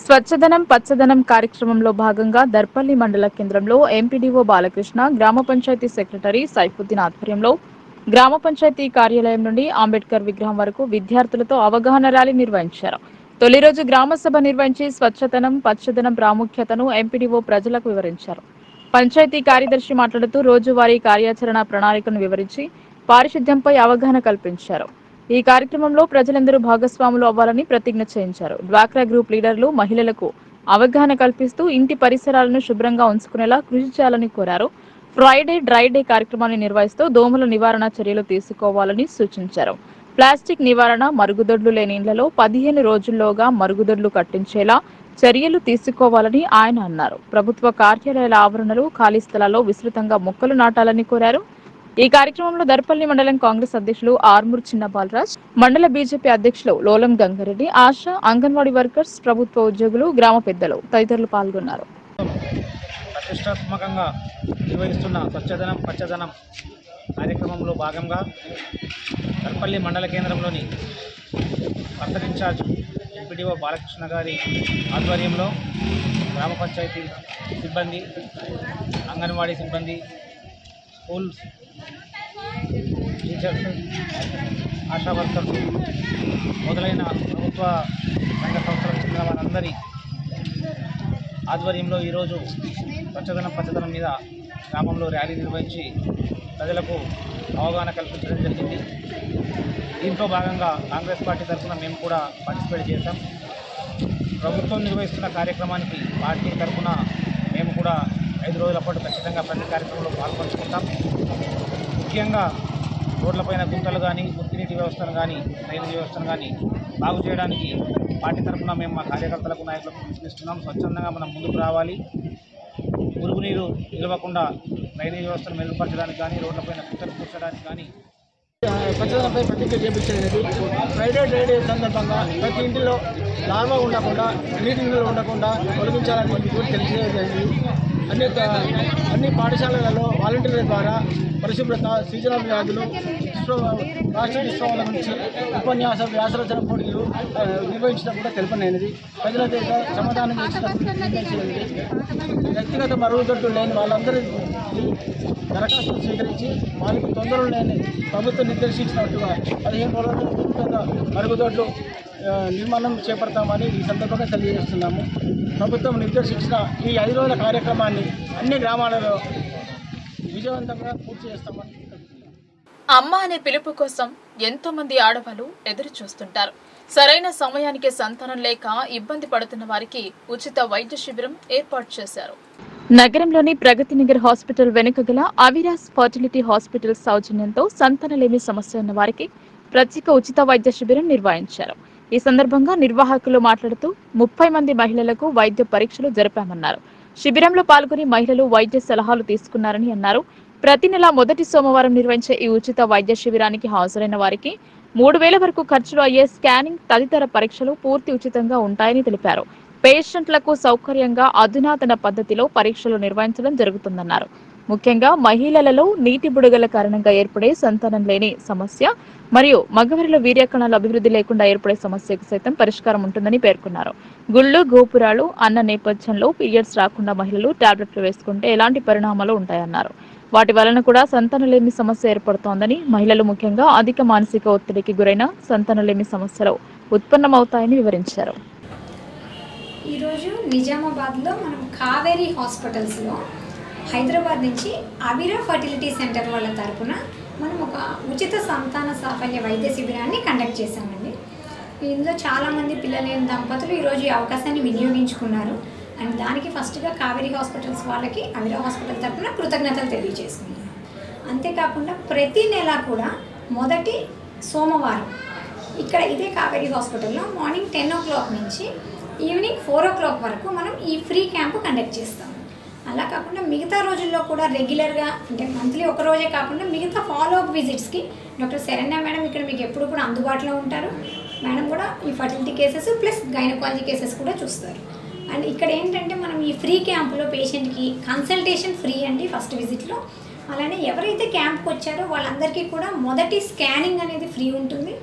స్వచ్ఛదనం పచ్చదనం కార్యక్రమంలో భాగంగా దర్పల్లి మండల కేంద్రంలో ఎంపీడీఓ బాలకృష్ణ, గ్రామ పంచాయతీ సెక్రటరీ సైఫుద్దీన్ ఆధ్వర్యంలో గ్రామ పంచాయతీ కార్యాలయం నుండి అంబేద్కర్ విగ్రహం వరకు విద్యార్థులతో అవగాహన ర్యాలీ నిర్వహించారు. తొలి రోజు గ్రామ సభ నిర్వహించి స్వచ్ఛదనం పచ్చదనం ప్రాముఖ్యతను ఎంపీడీఓ ప్రజలకు వివరించారు. పంచాయతీ కార్యదర్శి మాట్లాడుతూ రోజువారీ కార్యాచరణ ప్రణాళికను వివరించి పారిశుద్ధ్యంపై అవగాహన కల్పించారు. ఈ కార్యక్రమంలో ప్రజలందరూ భాగస్వాములు అవ్వాలని ప్రతిజ్ఞ చేయించారు. డ్వాక్రా గ్రూప్ లీడర్లు మహిళలకు అవగాహన కల్పిస్తూ ఇంటి పరిసరాలను శుభ్రంగా ఉంచుకునేలా కృషి చేయాలని కోరారు. ఫ్రైడే డ్రై డే కార్యక్రమాన్ని నిర్వహిస్తూ దోమల నివారణ చర్యలు తీసుకోవాలని సూచించారు. ప్లాస్టిక్ నివారణ, మరుగుదొడ్లు లేని ఇళ్లలో 15 రోజుల్లోగా మరుగుదొడ్లు కట్టించేలా చర్యలు తీసుకోవాలని ఆయన అన్నారు. ప్రభుత్వ కార్యాలయాల ఆవరణలు, ఖాళీ స్థలాల్లో విస్తృతంగా మొక్కలు నాటాలని కోరారు. ఈ కార్యక్రమంలో దర్పల్లి మండలం కాంగ్రెస్ అధ్యక్షులు ఆర్మూర్ చిన్న బాలరాజ్, మండల బీజేపీ అధ్యక్షులు లోలం గంగారెడ్డి, ఆశా, అంగన్వాడీ వర్కర్స్, ప్రభుత్వ ఉద్యోగులు, గ్రామ పెద్దలు తదితరులు పాల్గొన్నారు. ప్రతిష్టాత్మకంగా నిర్వహిస్తున్న స్వచ్ఛదనం పచ్చదనం కార్యక్రమంలో భాగంగా దర్పల్లి మండల కేంద్రంలోని పర్సన్ ఇన్ఛార్జ్ ఎంపీడీఓ బాలకృష్ణ గారి ఆధ్వర్యంలో గ్రామ పంచాయతీ సిబ్బంది, అంగన్వాడీ సిబ్బంది, స్కూల్స్ టీచర్స్, ఆశా వర్కర్స్ మొదలైన ప్రభుత్వ రంగ సంస్థలకు చెందిన వారందరి ఆధ్వర్యంలో ఈరోజు స్వచ్ఛదనం పచ్చదనం మీద గ్రామంలో ర్యాలీ నిర్వహించి ప్రజలకు అవగాహన కల్పించడం జరిగింది. దీంట్లో భాగంగా కాంగ్రెస్ పార్టీ తరఫున మేము కూడా పార్టిసిపేట్ చేశాం. ప్రభుత్వం నిర్వహిస్తున్న కార్యక్రమానికి పార్టీ తరఫున మేము కూడా 5 రోజుల పాటు ఖచ్చితంగా ప్రతి కార్యక్రమంలో పాల్పంచుకుంటాం. ముఖ్యంగా రోడ్లపైన గుంతలు కానీ, మురికినీటి వ్యవస్థను కానీ, డ్రైనేజ్ వ్యవస్థను కానీ బాగు చేయడానికి పార్టీ తరఫున మేము మా కార్యకర్తలకు, నాయకులకు పిలుపునిస్తున్నాం. స్వచ్ఛందంగా మనం ముందుకు రావాలి. మురుగునీరు నిలవకుండా డ్రైనేజ్ వ్యవస్థను మెరుగుపరచడానికి కానీ, రోడ్లపైన గుంతలు పూడ్చడానికి కానీ స్వచ్ఛతపై ప్రతిజ్ఞ చేయించలేదు. ఫ్రైడే డ్రై డే సందర్భంగా ప్రతి ఇంటిలో లార్వా ఉండకుండా, నీటి నిల్వ ఉండకుండా తొలగించాలని కూడా తెలియజేయండి. అన్ని పాఠశాలలలో వాలంటీర్ల ద్వారా పరిశుభ్రత, సీజనల్ వ్యాధులు, రాష్ట్ర ఉత్సవాల నుంచి ఉపన్యాస వ్యాసరచన పోటీలు నిర్వహించడం కూడా తెలుపనైనది. ప్రజల దగ్గర సమాధానం చేసినప్పుడు వ్యక్తిగత మరుగుదొడ్లు లేని వాళ్ళందరూ దరఖాస్తులు స్వీకరించి వాళ్ళకి తొందరలు లేని ప్రభుత్వం నిర్దేశించినట్టుగా 15 రోజుల మరుగుదొడ్లు నిర్మాణం చేపడతామని ఈ సందర్భంగా తెలియజేస్తున్నాము. ప్రభుత్వం నిర్దేశించిన ఈ 5 రోజుల కార్యక్రమాన్ని అన్ని గ్రామాలలో విజయవంతంగా పూర్తి చేస్తామని. అమ్మ అనే పిలుపు కోసం ఎంతో మంది ఆడవాళ్లు ఎదురు చూస్తుంటారు. సరైన సమయానికి సంతానం లేక ఇబ్బంది పడుతున్న వారికి ఉచిత వైద్య శిబిరం ఏర్పాటు చేశారు. నగరంలోని ప్రగతి నగర్ హాస్పిటల్ వెనుక గల అవిరాస్ ఫర్టిలిటీ హాస్పిటల్ సౌజన్యంతో సంతానలేమి సమస్య ఉన్న వారికి ప్రత్యేక ఉచిత వైద్య శిబిరం నిర్వహించారు. ఈ సందర్భంగా నిర్వాహకులు మాట్లాడుతూ 30 మంది మహిళలకు వైద్య పరీక్షలు జరిపామన్నారు. శిబిరంలో పాల్గొని మహిళలు వైద్య సలహాలు తీసుకున్నారని అన్నారు. ప్రతి నెల మొదటి సోమవారం నిర్వహించే ఈ ఉచిత వైద్య శిబిరానికి హాజరైన వారికి 3000 వరకు ఖర్చులు అయ్యే స్కానింగ్ తదితర పరీక్షలు పూర్తి ఉచితంగా ఉంటాయని తెలిపారు. పేషెంట్లకు సౌకర్యంగా అధునాతన పద్ధతిలో పరీక్షలు నిర్వహించడం జరుగుతుందన్నారు. ముఖ్యంగా మహిళలలో నీటి బుడగల కారణంగా ఏర్పడే సంతానం లేని సమస్య మరియు మగవారిలో వీర్యకణాల అభివృద్ధి లేకుండా ఏర్పడే సమస్యకు సైతం పరిష్కారం ఉంటుందని పేర్కొన్నారు. గుళ్ళు గోపురాలు అన్న నేపథ్యంలో పీరియడ్స్ రాకుండా మహిళలు టాబ్లెట్లు వేసుకుంటే ఎలాంటి పరిణామాలు ఉంటాయన్నారు. వాటి వలన కూడా సంతానలేమి సమస్య ఏర్పడుతోందని, మహిళలు ముఖ్యంగా అధిక మానసిక ఒత్తిడికి గురైన సంతానలేమి సమస్యలు ఉత్పన్నమవుతాయని వివరించారు. ఈరోజు నిజామాబాద్లో మనం కావేరీ హాస్పిటల్స్లో హైదరాబాద్ నుంచి అవిరా ఫర్టిలిటీ సెంటర్ వాళ్ళ తరఫున మనం ఒక ఉచిత సంతాన సాఫల్య వైద్య శిబిరాన్ని కండక్ట్ చేశామండి. ఇందులో చాలామంది పిల్లలేని దంపతులు ఈరోజు ఈ అవకాశాన్ని వినియోగించుకున్నారు. అండ్ దానికి ఫస్ట్గా కావేరీ హాస్పిటల్స్ వాళ్ళకి అవిరా హాస్పిటల్ తరఫున కృతజ్ఞతలు తెలియజేసుకున్నాను. అంతేకాకుండా ప్రతి నెల కూడా మొదటి సోమవారం ఇక్కడ ఇదే కావేరీ హాస్పిటల్లో మార్నింగ్ 10 o'clock నుంచి ఈవినింగ్ 4 o'clock వరకు మనం ఈ ఫ్రీ క్యాంపు కండక్ట్ చేస్తాము. అలా కాకుండా మిగతా రోజుల్లో కూడా రెగ్యులర్గా అంటే మంత్లీ ఒక రోజే కాకుండా మిగతా ఫాలోఅప్ విజిట్స్కి డాక్టర్ శరణ్య మేడం ఇక్కడ మీకు ఎప్పుడు కూడా అందుబాటులో ఉంటారు. మేడం కూడా ఈ fertility cases plus gynaecology cases కూడా చూస్తారు. అండ్ ఇక్కడ ఏంటంటే మనం ఈ ఫ్రీ క్యాంపులో పేషెంట్కి కన్సల్టేషన్ ఫ్రీ అండి ఫస్ట్ విజిట్లో. అలానే ఎవరైతే క్యాంప్కి వచ్చారో వాళ్ళందరికీ కూడా మొదటి స్కానింగ్ అనేది ఫ్రీ ఉంటుంది.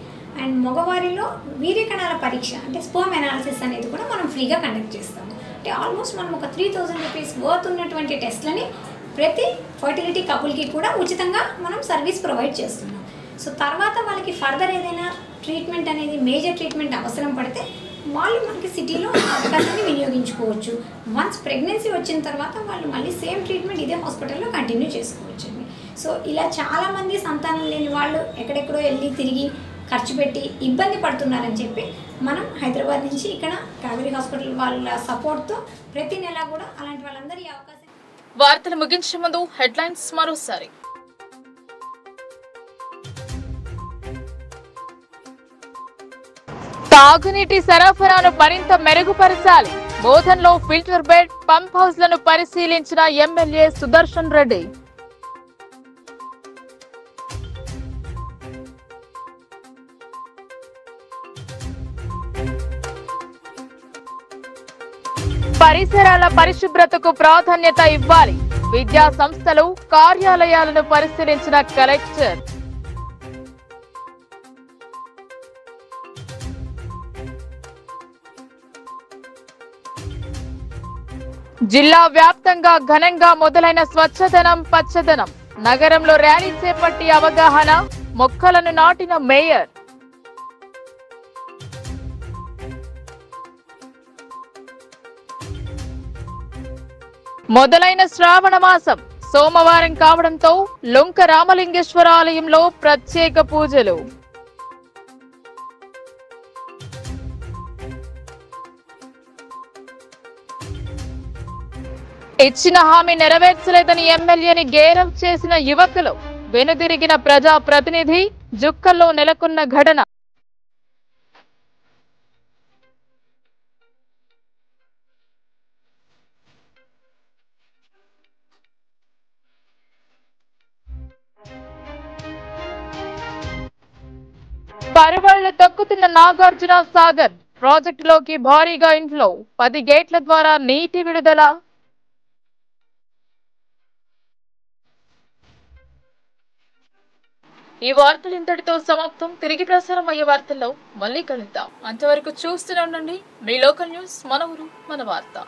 అండ్ మగవారిలో వీర్యకణాల పరీక్ష అంటే స్పర్మ్ అనాలిసిస్ అనేది కూడా మనం ఫ్రీగా కండక్ట్ చేస్తాము. అంటే ఆల్మోస్ట్ మనం ఒక 3000 రూపీస్ వర్త్ ఉన్నటువంటి టెస్ట్లని ప్రతి ఫర్టిలిటీ కపుల్కి కూడా ఉచితంగా మనం సర్వీస్ ప్రొవైడ్ చేస్తున్నాం. సో తర్వాత వాళ్ళకి ఫర్దర్ ఏదైనా ట్రీట్మెంట్ అనేది మేజర్ ట్రీట్మెంట్ అవసరం పడితే వాళ్ళు మనకి సిటీలో అవకాశాన్ని వినియోగించుకోవచ్చు. వన్స్ ప్రెగ్నెన్సీ వచ్చిన తర్వాత వాళ్ళు మళ్ళీ సేమ్ ట్రీట్మెంట్ ఇదే హాస్పిటల్లో కంటిన్యూ చేసుకోవచ్చు అండి. సో ఇలా చాలామంది సంతానం లేని వాళ్ళు ఎక్కడెక్కడో వెళ్ళి తిరిగి ఖర్చు పెట్టి ఇబ్బంది పడుతున్నారని చెప్పి మనం హైదరాబాద్ నుంచి ఇక్కడ కావేరీ హాస్పిటల్ వాళ్ళ సపోర్ట్తో ప్రతి నెల కూడా అలాంటి వాళ్ళందరి అవకాశం. వార్తలు ముగించే ముందు హెడ్లైన్స్ మరోసారి. తాగునీటి సరఫరాను మరింత మెరుగుపరచాలి. బోధన్లో ఫిల్టర్ బెడ్, పంప్ హౌస్లను పరిశీలించిన ఎమ్మెల్యే సుదర్శన్ రెడ్డి. పరిసరాల పరిశుభ్రతకు ప్రాధాన్యత ఇవ్వాలి. విద్యా సంస్థలు, కార్యాలయాలను పరిశీలించిన కలెక్టర్. జిల్లా వ్యాప్తంగా ఘనంగా మొదలైన స్వచ్ఛదనం పచ్చదనం. నగరంలో ర్యాలీ చేపట్టి అవగాహన, మొక్కలను నాటిన మేయర్. మొదలైన శ్రావణ మాసం సోమవారం కావడంతో లొంక రామలింగేశ్వర ఆలయంలో ప్రత్యేక పూజలు. ఇచ్చిన హామీ నెరవేర్చలేదని ఎమ్మెల్యేని గేరవ్ చేసిన యువకులు. వెనుదిరిగిన ప్రజా ప్రతినిధి, జుక్కల్లో నెలకొన్న ఘటన. పరువళ్లు తొక్కుతున్న నాగార్జున సాగర్ ప్రాజెక్టులోకి భారీగా ఇన్ఫ్లో. 10 గేట్ల ద్వారా నీటి విడుదల. ఈ వార్తలు ఇంతటితో సమాప్తం. తిరిగి ప్రసారం అయ్యే వార్తల్లో మళ్ళీ కలుద్దాం. అంతవరకు చూస్తూనే ఉండండి మీ లోకల్ న్యూస్. మన ఊరు మన వార్త.